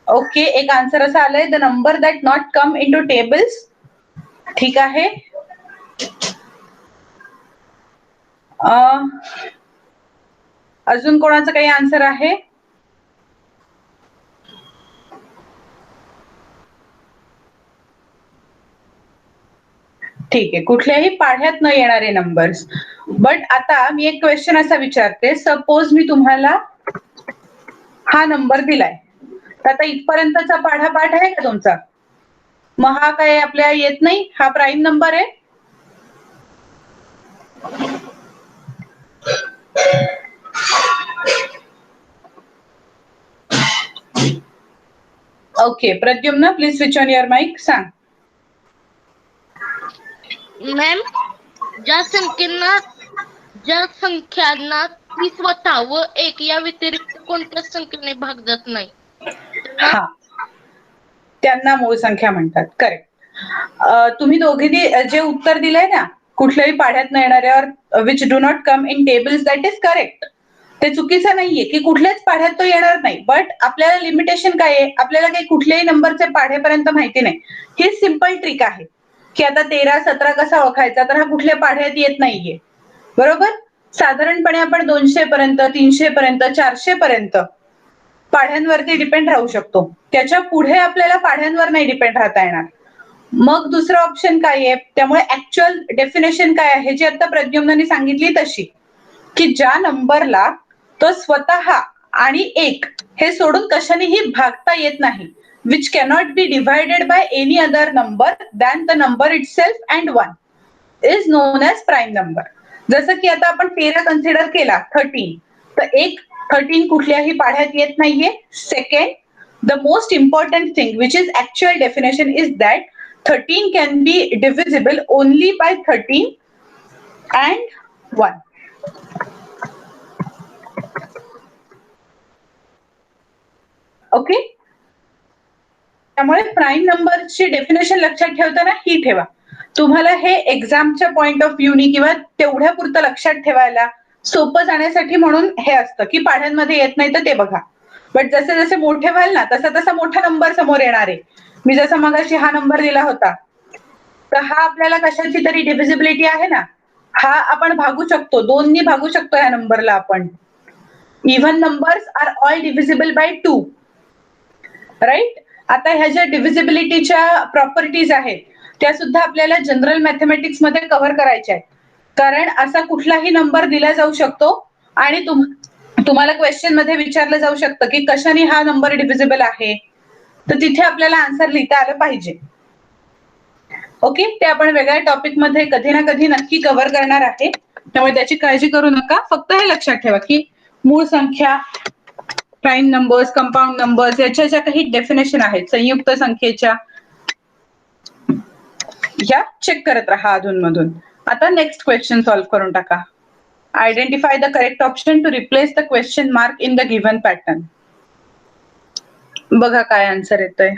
ओके, एक आन्सर असं आलंय, the number that not come in to tables. ठीक आहे. अजून कोणाचं काही आन्सर आहे? ठीक आहे, कुठल्याही पाढ्यात न येणारे नंबर्स. बट आता मी एक क्वेश्चन असा विचारते. सपोज मी तुम्हाला हा नंबर दिलाय, तर आता इथपर्यंतचा पाढा पाठ आहे का तुमचा? मग हा काय आपल्याला येत नाही? हा प्राईम नंबर आहे. Okay Pradyumna, please switch on your mic. सांग. मॅम, ज्या संख्यांना ती स्वतः व 1 या व्यतिरिक्त कोणत्याच संख्येने भाग जात नाही हा, त्यांना मूळ संख्या म्हणतात. करेक्ट. तुम्ही दोघींनी जे उत्तर दिलंय ना, कुठल्याही पाढ्यात न येणाऱ्यावर which do not come in tables, that is correct. ते चुकीचं नाहीये की कुठल्याच पाढ्यात तो येणार नाही. बट आपल्याला लिमिटेशन काय आहे? आपल्याला काही कुठल्याही नंबरचे पाढेपर्यंत माहिती नाही. ही सिंपल ट्रिक आहे की आता 13, 17 कसा ओळखायचा, तर हा कुठल्या पाढ्यात येत नाहीये. बरोबर. साधारणपणे आपण 200 पर्यंत, 300 पर्यंत, 400 पर्यंत पाढ्यांवरती डिपेंड राहू शकतो. त्याच्या पुढे आपल्याला पाढ्यांवर नाही डिपेंड राहता येणार. मग दुसरं ऑप्शन काय आहे? त्यामुळे ऍक्च्युअल डेफिनेशन काय आहे जी आता प्रद्युम्नांनी सांगितली तशी, की ज्या नंबरला तो स्वतः आणि 1 हे सोडून कशानेही भागता येत नाही which cannot be divided by any other number than the number itself and 1 is known as prime number. जसं की आता आपण पेरा कन्सिडर केला 13, तर एक 13 कुठल्याही पाढ्यात येत नाहीये. Second, the most important thing which is actual definition is that 13 can be divisible only by 13 and 1. Okay, त्यामुळे प्राईम नंबरची डेफिनेशन लक्षात ठेवताना ही ठेवा. तुम्हाला हे एक्झामच्या पॉइंट ऑफ व्ह्यूनी किंवा तेवढ्या पुरतं लक्षात ठेवायला सोपं जाण्यासाठी म्हणून हे असतं की पाढ्यांमध्ये येत नाही तर ते बघा. बट जसे जसे मोठे व्हाल ना तसा तसा मोठा नंबर समोर येणार आहे. मी जसा मगाशी हा नंबर दिला होता, तर हा आपल्याला कशाची तरी डिव्हिजिबिलिटी आहे ना, हा आपण भागू शकतो, 2 नी भागू शकतो या नंबरला आपण. Even numbers are all divisible by 2, right. आता ह्या ज्या डिव्हिजिबिलिटीच्या प्रॉपर्टीज आहेत त्या सुद्धा आपल्याला जनरल मॅथमॅटिक्स मध्ये कव्हर करायच्या आहेत. कारण असा कुठलाही नंबर दिला जाऊ शकतो आणि तुम्हाला क्वेश्चन मध्ये विचारलं जाऊ शकतं की कशाने हा नंबर डिव्हिजिबल आहे, तर तिथे आपल्याला आन्सर लिहिता आलं पाहिजे. ओके, ते आपण वेगळ्या टॉपिक मध्ये कधी ना कधी नक्की कव्हर करणार आहे, त्यामुळे त्याची काळजी करू नका. फक्त हे लक्षात ठेवा की मूळ संख्या, प्राईम नंबर्स, कंपाऊंड नंबर्स याच्या ज्या काही डेफिनेशन आहेत संयुक्त संख्येच्या, या चेक करत राहा अधूनमधून. आता नेक्स्ट क्वेश्चन सॉल्व्ह करून टाका. Identify the correct option to replace the question mark in the given pattern. बघा काय आन्सर येतोय.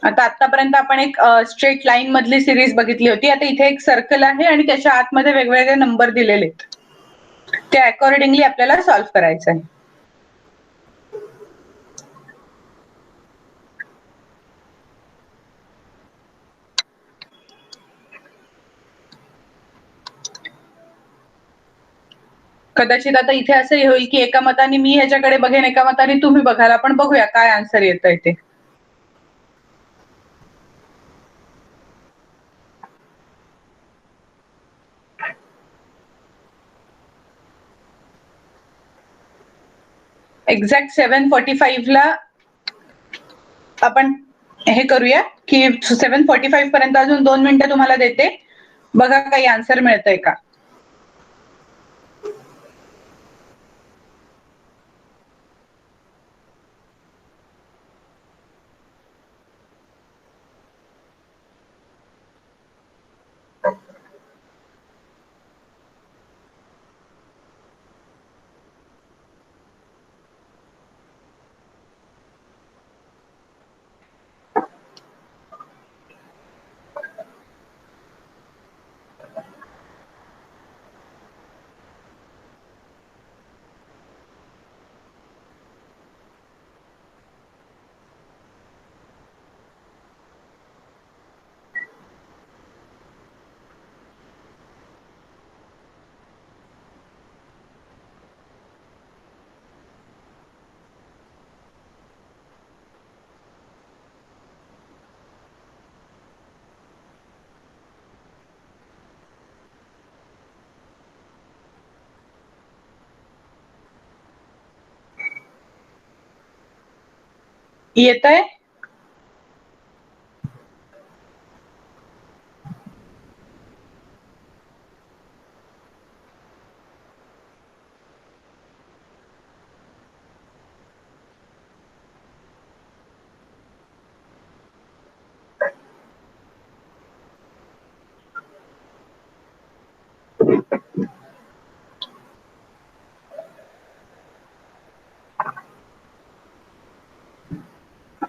आता आतापर्यंत आपण एक स्ट्रेट लाईन मधली सिरीज बघितली होती. आता इथे एक सर्कल आहे आणि त्याच्या आतमध्ये वेगवेगळे नंबर दिलेले आहेत, ते अकॉर्डिंगली आपल्याला सॉल्व्ह करायचं आहे. कदाचित आता इथे असंही होईल की एका मताने मी ह्याच्याकडे बघेन, एका मताने तुम्ही बघाल. आपण बघूया काय आन्सर येतंय ते. एक्झॅक्ट 7:45 ला आपण हे करूया की 7:45 पर्यंत अजून 2 मिनिटं तुम्हाला देते. बघा काही आन्सर मिळतंय का. येतंय.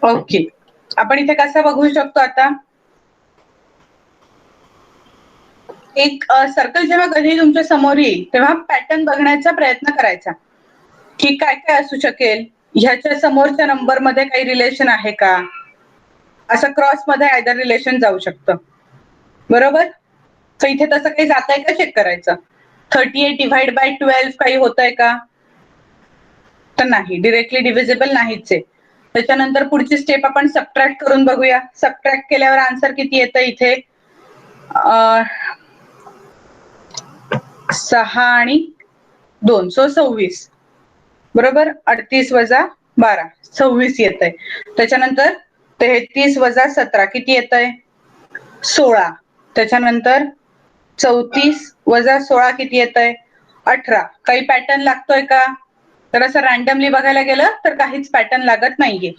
ओके, आपण इथे कसं बघू शकतो. आता एक सर्कल जेव्हा कधी तुमच्या समोर येईल तेव्हा पॅटर्न बघण्याचा प्रयत्न करायचा की काय काय असू शकेल, ह्याच्या समोरच्या नंबर मध्ये काही रिलेशन आहे का, असं क्रॉस मध्ये आयदर रिलेशन जाऊ शकतं. बरोबर, तर इथे तसं काही जात आहे का चेक करायचं. 38 डिवाइड बाय 12 काही होत आहे का, तर नाही, डिरेक्टली डिव्हिजिबल नाहीच आहे. त्याच्यानंतर पुढची स्टेप आपण सबट्रॅक्ट करून बघूया. सबट्रॅक्ट केल्यावर आन्सर किती येतं इथे, 6 आणि 2 26. बरोबर. 38 वजा 12 26 येत आहे. त्याच्यानंतर 33 वजा 17 किती येत आहे? 16. त्याच्यानंतर 34 वजा 16 किती येत आहे? 18. काही पॅटर्न लागतोय का? तर असं रॅन्डमली बघायला गेलं तर काहीच पॅटर्न लागत नाहीये.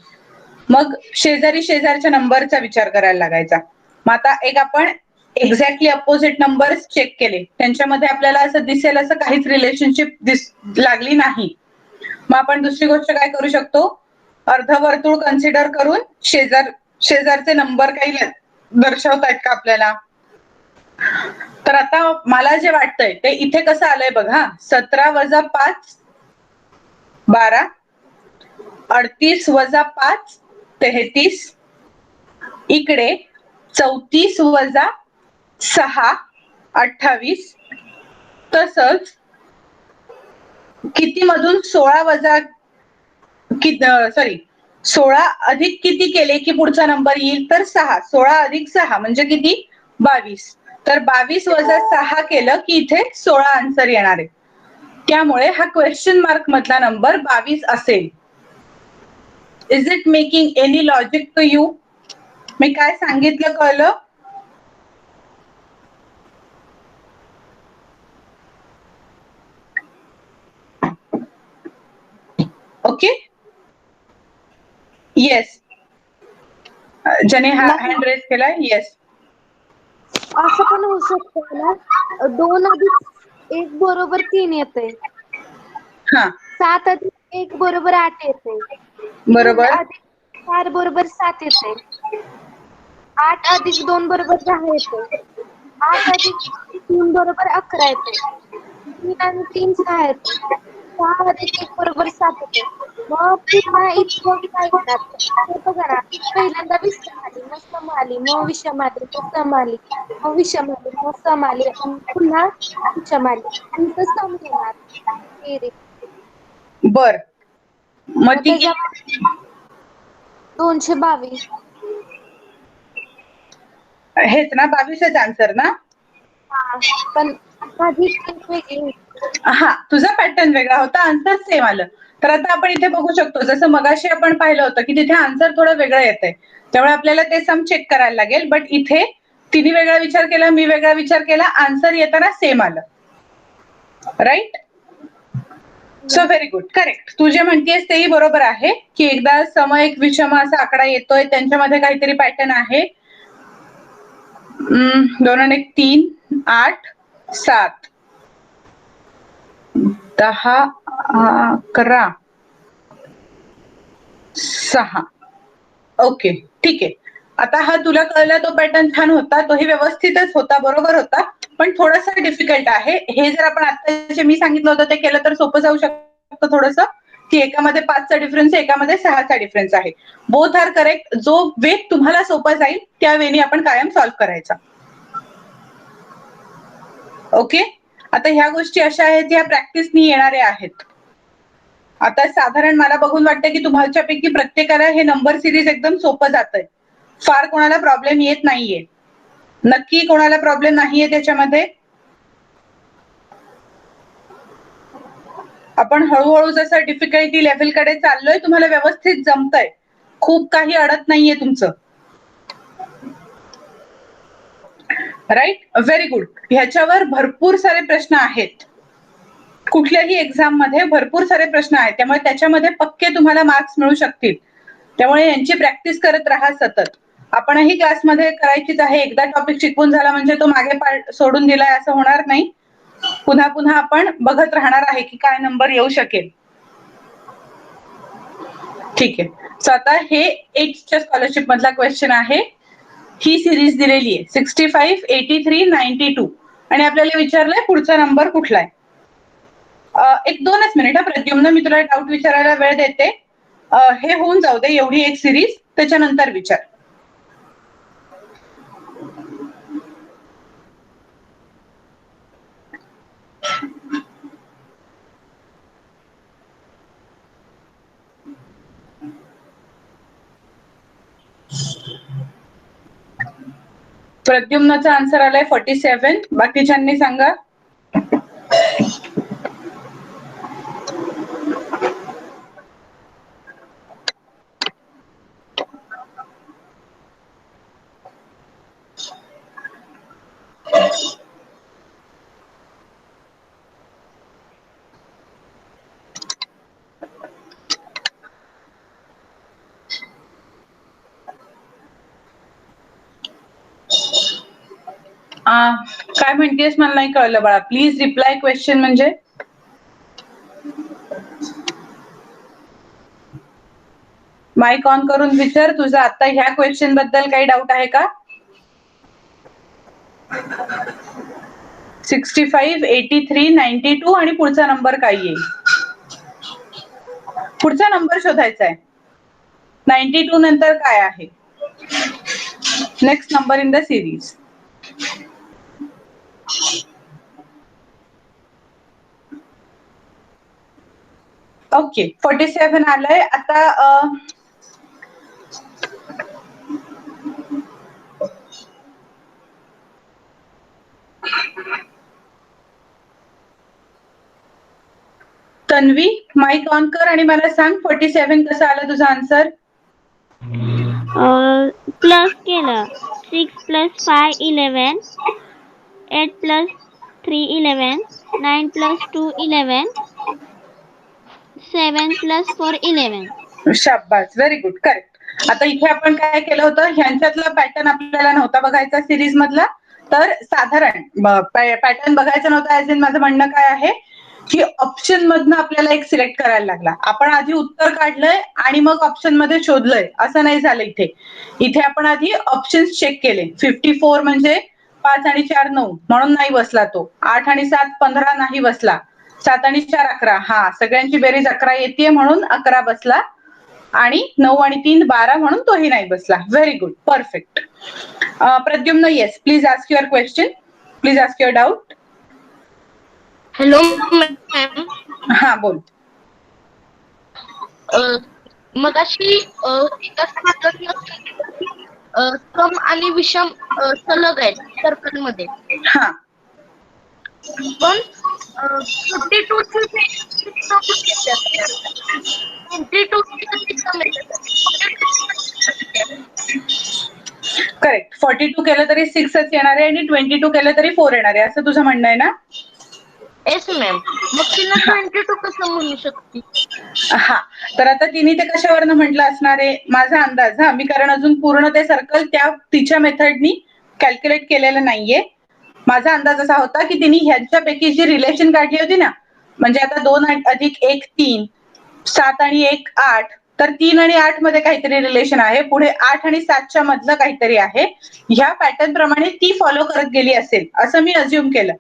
मग शेजारी शेजारच्या नंबरचा विचार करायला लागायचा. मग आता एक आपण एक्झॅक्टली अपोजिट नंबर्स चेक केले, त्यांच्यामध्ये आपल्याला असं दिसेल असं काहीच रिलेशनशिप लागली नाही. मग आपण दुसरी गोष्ट काय करू शकतो, अर्धवर्तुळ कन्सिडर करून शेजारचे नंबर काही दर्शवतायत का आपल्याला. तर आता मला जे वाटतंय ते इथे कसं आलंय बघा. 17 वजा 5 12, 38 वजा 5 33, इकडे 34 वजा 6 28, तसंच किती मधून 16 वजा 16 अधिक किती केले की पुढचा नंबर येईल, तर 6. 16 अधिक 6 म्हणजे किती? 22. तर 22 वजा 6 केलं की इथे 16 आन्सर येणार आहे. त्यामुळे हा क्वेश्चन मार्क मधला नंबर 22 असेल. Is it making any logic to you? मी काय सांगितलं कळलं? ओके. येस, ज्याने हा हँड रेज केलाय. येस, असं पण होऊ शकतं ना, 2 अधिक 1 बरोबर 3 येते. हा 7 अधिक 1 बरोबर 8 येते. 3 बरोबर. अधिक 4 बरोबर 7 येते. 8 अधिक 2 बरोबर 10 येते. 8 अधिक 3 बरोबर 11 येते. 3 आणि 3 6 येते. 6 अधिक 1 बरोबर 7 येते. मग पुन्हा इथं काय घेणार? हे बघा ना, पहिल्यांदा विषम आली, मग सम आली, मग विषम आली, मग सम आली, मग विषम आली, मग सम आली, आणि पुन्हा विषम आली. इथं सम घेणार. बर. मग मग ठीक आहे. त्याच्यामध्ये 222. हेच ना 22च आन्सर ना. हा, पण माझी ट्रिक वेगळी होती. हा, तुझा पॅटर्न वेगळा होता, आन्सर सेम आलं. तर आता आपण इथे बघू शकतो, जसं मगाशी आपण पाहिलं होतं की तिथे आन्सर थोडं वेगळं येतंय, त्यामुळे आपल्याला ते सम चेक करायला लागेल. बट इथे तिने वेगळा विचार केला, मी वेगळा विचार केला, आन्सर येताना सेम आलं. Right. So very good, correct. तू जे म्हणतेस तेही बरोबर आहे की एकदा सम एक विषम असा आकडा येतोय, त्यांच्यामध्ये काहीतरी पॅटर्न आहे. 2 आणि 1 3, 8 7 10 11 6. ओके, ठीक आहे. आता हा तुला कळला, तो पॅटर्न छान होता, तोही व्यवस्थितच होता, बरोबर होता, पण थोडासा डिफिकल्ट आहे. हे जर आपण आता जे मी सांगितलं होतं ते केलं तर सोपं जाऊ शकतं थोडंसं, की एकामध्ये 5चा डिफरन्स आहे, एकामध्ये 6चा डिफरन्स आहे. Both are correct. जो वे तुम्हाला सोपा जाईल त्या वेने आपण कायम सॉल्व्ह करायचा. ओके. आता ह्या गोष्टी अशा आहेत, ह्या प्रॅक्टिसनी येणाऱ्या आहेत. आता साधारण मला बघून वाटतं की तुमच्यापैकी प्रत्येकाला हे नंबर सिरीज एकदम सोपं जातंय. फार कोणाला प्रॉब्लेम येत नाहीये. नक्की कोणाला प्रॉब्लेम नाहीये त्याच्यामध्ये? आपण हळूहळू जसं डिफिकल्टी लेव्हलकडे चाललोय, तुम्हाला व्यवस्थित जमतंय, खूप काही अडत नाहीये तुमचं. Right, very good. ह्याच्यावर भरपूर सारे प्रश्न आहेत. कुठल्याही एक्झाम मध्ये भरपूर सारे प्रश्न आहेत, त्यामुळे त्याच्यामध्ये पक्के तुम्हाला मार्क्स मिळू शकतील. त्यामुळे यांची प्रॅक्टिस करत राहा सतत. आपणही क्लासमध्ये करायचीच आहे. एकदा टॉपिक शिकवून झाला म्हणजे तो मागे सोडून दिलाय असं होणार नाही. पुन्हा पुन्हा आपण बघत राहणार आहे की काय नंबर येऊ शकेल. ठीक आहे. सो आता हे 8च्या स्कॉलरशिप मधला क्वेश्चन आहे. ही सिरीज दिलेली आहे 65 83 92 आणि आपल्याला विचारलंय पुढचा नंबर कुठला आहे. 1-2च मिनिट प्रद्युम्न, मी तुला डाऊट विचारायला वेळ देते. हे होऊन जाऊ दे एवढी एक सिरीज, त्याच्यानंतर विचार. प्रद्युम्नचा आन्सर आलाय 47. बाकीच्यांनी सांगा. काय म्हणतेस मला नाही कळलं बाळा. प्लीज रिप्लाय क्वेश्चन म्हणजे. माईक ऑन करून विचार, तुझा आता ह्या क्वेश्चन बद्दल काही डाऊट आहे का? 65, 83, 92 आणि पुढचा नंबर काय येईल? पुढचा नंबर शोधायचा आहे. 92 नंतर काय आहे? Next number in the series. Okay 47 आलंय आता. तन्वी माईक ऑन कर आणि मला सांग 47 कसं आलं तुझा आन्सर? प्लस केलं. 6 + 5 11, 8 + 3 11, 9 + 2 11, 7 + 4 11. शाबास, व्हेरी गुड, करेक्ट. आता इथे आपण काय केलं होतं, ह्यांच्यातला पॅटर्न आपल्याला नव्हता बघायचा सिरीज मधला, तर साधारण पॅटर्न बघायचा नव्हता. ऍज इन माझं म्हणणं काय आहे की ऑप्शन मधनं आपल्याला एक सिलेक्ट करायला लागला. आपण आधी उत्तर काढलंय आणि मग ऑप्शन मध्ये शोधलंय असं नाही झालं इथे. इथे आपण आधी ऑप्शन्स चेक केले. 54 म्हणजे 5 आणि 4 9 म्हणून नाही बसला तो. 8 आणि 7 15 नाही बसला. 7 आणि 4 11, हा सगळ्यांची बेरीज 11 येते म्हणून 11 बसला. आणि 9 आणि 3 12 म्हणून तोही नाही बसला. Very good, perfect. Pradyumna, yes please ask your question, please ask your doubt. Hello ma'am. हा बोल. मगाशी एका सम आणि विषम सलग आहेत सर्कल मध्ये. हा पण 42 करेक्ट. 42 केलं तरी 6च येणार आहे आणि 22 केलं तरी 4 येणार आहे, असं तुझं म्हणणं आहे ना? Yes ma'am. मग तिला 22 कसं म्हणू शकते? हा, तर आता तिने ते कशावरनं म्हटलं असणार आहे माझा अंदाज. मी कारण अजून पूर्ण ते सर्कल त्या तिच्या मेथडनी कॅल्क्युलेट केलेलं नाहीये. माझा अंदाज असा होता की तिने ह्यांच्यापैकी जी रिलेशन काढली होती ना, म्हणजे आता 2 अधिक 1 3, 7 आणि 1 8, तर 3 आणि 8 मध्ये काहीतरी रिलेशन आहे. पुढे 8 आणि 7च्या मधलं काहीतरी आहे. ह्या पॅटर्न प्रमाणे ती फॉलो करत गेली असेल असं मी अज्युम केलं.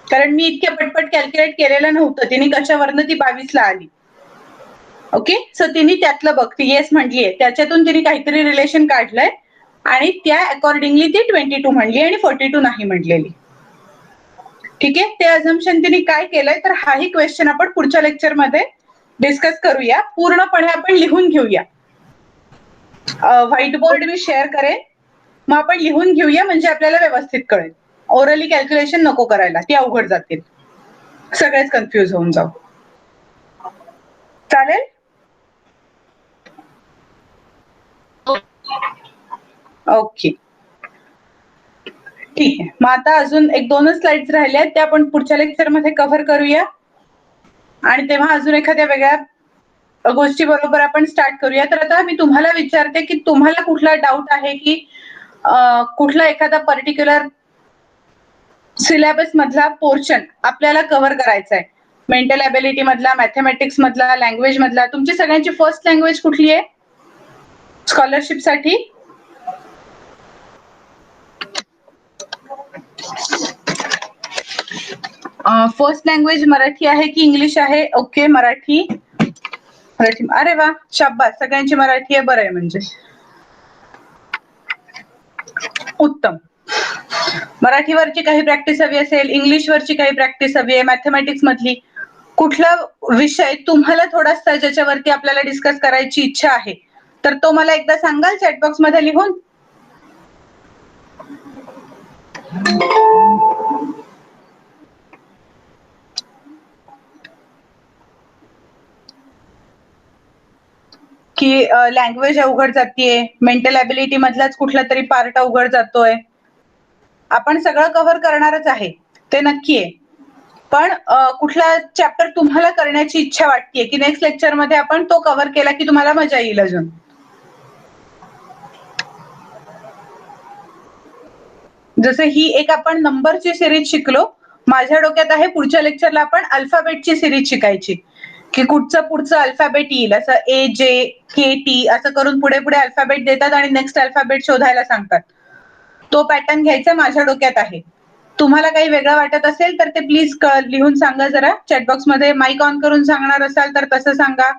कारण मी इतके पटपट कॅल्क्युलेट केलेलं नव्हतं. तिने कशावरनं ती 22ला आली. ओके, सो तिने त्यातलं बघ, ती येस म्हटलीये, त्याच्यातून तिने काहीतरी रिलेशन काढलंय आणि त्या अकॉर्डिंगली ती 22 म्हणली आणि 42 नाही म्हटलेली. ठीक आहे, ते अझम्पशन तिने काय केलंय, तर हाही क्वेश्चन आपण पुढच्या लेक्चर मध्ये डिस्कस करूया. पूर्णपणे आपण लिहून घेऊया. व्हाईट बोर्ड मी शेअर करेन, मग आपण लिहून घेऊया म्हणजे आपल्याला व्यवस्थित कळेल. ओरली कॅल्क्युलेशन नको करायला, ती अवघड जातील, सगळेच कन्फ्युज होऊन जाऊ. चालेल? ओके, ठीक आहे. मग आता अजून 1-2च स्लाइड्स राहिल्या आहेत, त्या आपण पुढच्या लेक्चर मध्ये कव्हर करूया आणि तेव्हा अजून एखाद्या वेगळ्या गोष्टी बरोबर आपण स्टार्ट करूया. तर आता मी तुम्हाला विचारते की तुम्हाला कुठला डाऊट आहे की कुठला एखादा पर्टिक्युलर सिलेबस मधला पोर्शन आपल्याला कव्हर करायचा आहे. मेंटल एबिलिटी मधला, मॅथमॅटिक्स मधला, लँग्वेज मधला. तुमची सगळ्यांची फर्स्ट लँग्वेज कुठली आहे स्कॉलरशिप साठी? फर्स्ट लँग्वेज मराठी आहे की इंग्लिश आहे? ओके, मराठी. मराठी, अरे वा, शाबास, सगळ्यांची मराठी आहे, बरं आहे म्हणजे. उत्तम. मराठीवरची काही प्रॅक्टिस हवी असेल, इंग्लिशवरची काही प्रॅक्टिस हवी आहे, मॅथमॅटिक्स मधली कुठला विषय तुम्हाला थोडासा ज्याच्यावरती आपल्याला डिस्कस करायची इच्छा आहे, तर तो मला एकदा सांगाल चॅटबॉक्स मध्ये लिहून? की लँग्वेज अवघड जातीये, मेंटल एबिलिटी मधलाच कुठला तरी पार्ट अवघड जातोय. आपण सगळं कव्हर करणारच आहे, ते नक्की आहे. पण कुठला चॅप्टर तुम्हाला करण्याची इच्छा वाटतेय की नेक्स्ट लेक्चर मध्ये आपण तो कव्हर केला की तुम्हाला मजा येईल अजून? जसं ही एक आपण नंबरची सिरीज शिकलो, माझ्या डोक्यात आहे पुढच्या लेक्चरला आपण अल्फाबेटची सिरीज शिकायची, की पुढचं अल्फाबेट येईल, असं AJKT असं करून पुढे पुढे अल्फाबेट देतात आणि नेक्स्ट अल्फाबेट शोधायला सांगतात. तो पॅटर्न घ्यायचा माझ्या डोक्यात आहे. तुम्हाला काही वेगळं वाटत असेल तर ते प्लीज लिहून सांगा जरा चॅटबॉक्स मध्ये. माईक ऑन करून सांगणार असाल तर तसं सांगा.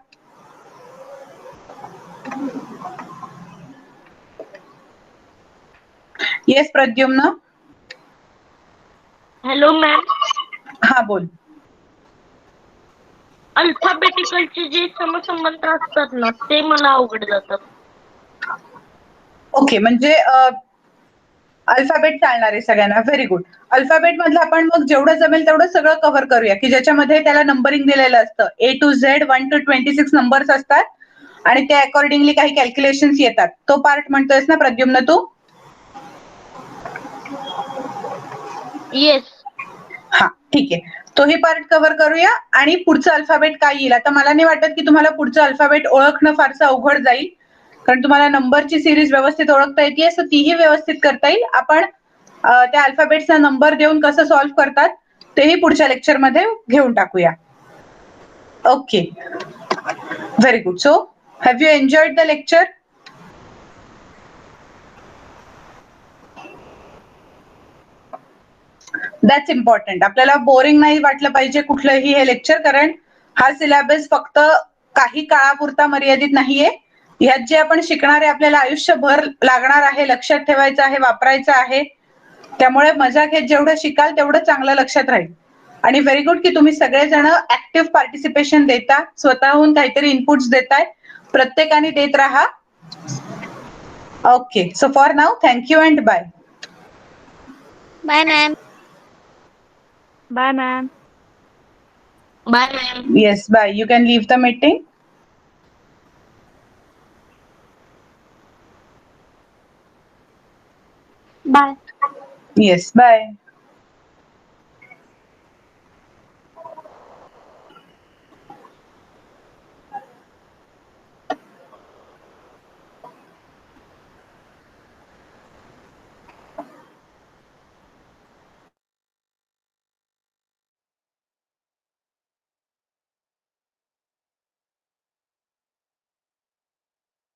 येस प्रद्युम्न. Hello ma'am. हा बोल. अल्फाबेटिकलचे जे समसंबंध असतात ना ते मला अवघड जातात. ओके, म्हणजे अल्फाबेट चालणार आहे सगळ्यांना. Very good. अल्फाबेट मधलं आपण मग जेवढं जमेल तेवढं सगळं कव्हर करूया, की ज्याच्यामध्ये त्याला नंबरिंग दिलेलं असतं. A to Z 1 to 26 numbers असतात आणि त्या अकॉर्डिंगली काही कॅल्क्युलेशन्स येतात. तो पार्ट म्हणतोयस ना प्रद्युम्न तू? येस. हा ठीक आहे, तोही पार्ट कव्हर करूया. आणि पुढचं अल्फाबेट काय येईल, आता मला नाही वाटत की तुम्हाला पुढचं अल्फाबेट ओळखणं फारसं अवघड जाईल, कारण तुम्हाला नंबरची सिरीज व्यवस्थित ओळखता येते, सो तीही व्यवस्थित करता येईल. आपण त्या अल्फाबेटचा नंबर देऊन कसं सॉल्व्ह करतात तेही पुढच्या लेक्चरमध्ये घेऊन टाकूया. Okay, very good. So have you enjoyed the lecture? That's important. आपल्याला बोरिंग नाही वाटलं पाहिजे कुठलंही हे लेक्चर, कारण हा सिलेबस फक्त काही काळापुरता मर्यादित नाहीये. ह्यात जे आपण शिकणार आहे आपल्याला आयुष्यभर लागणार आहे, लक्षात ठेवायचं आहे, वापरायचं आहे. त्यामुळे मजा घेत जेवढं शिकाल तेवढं चांगलं लक्षात राहील. आणि व्हेरी गुड की तुम्ही सगळेजण ऍक्टिव्ह पार्टिसिपेशन देता, स्वतःहून काहीतरी इनपुट्स देताय. प्रत्येकाने देत राहा. Okay, so for now thank you and bye. Bye ma'am. Bye ma'am. Bye ma'am. Yes, bye. You can leave the meeting. Bye. Yes, bye.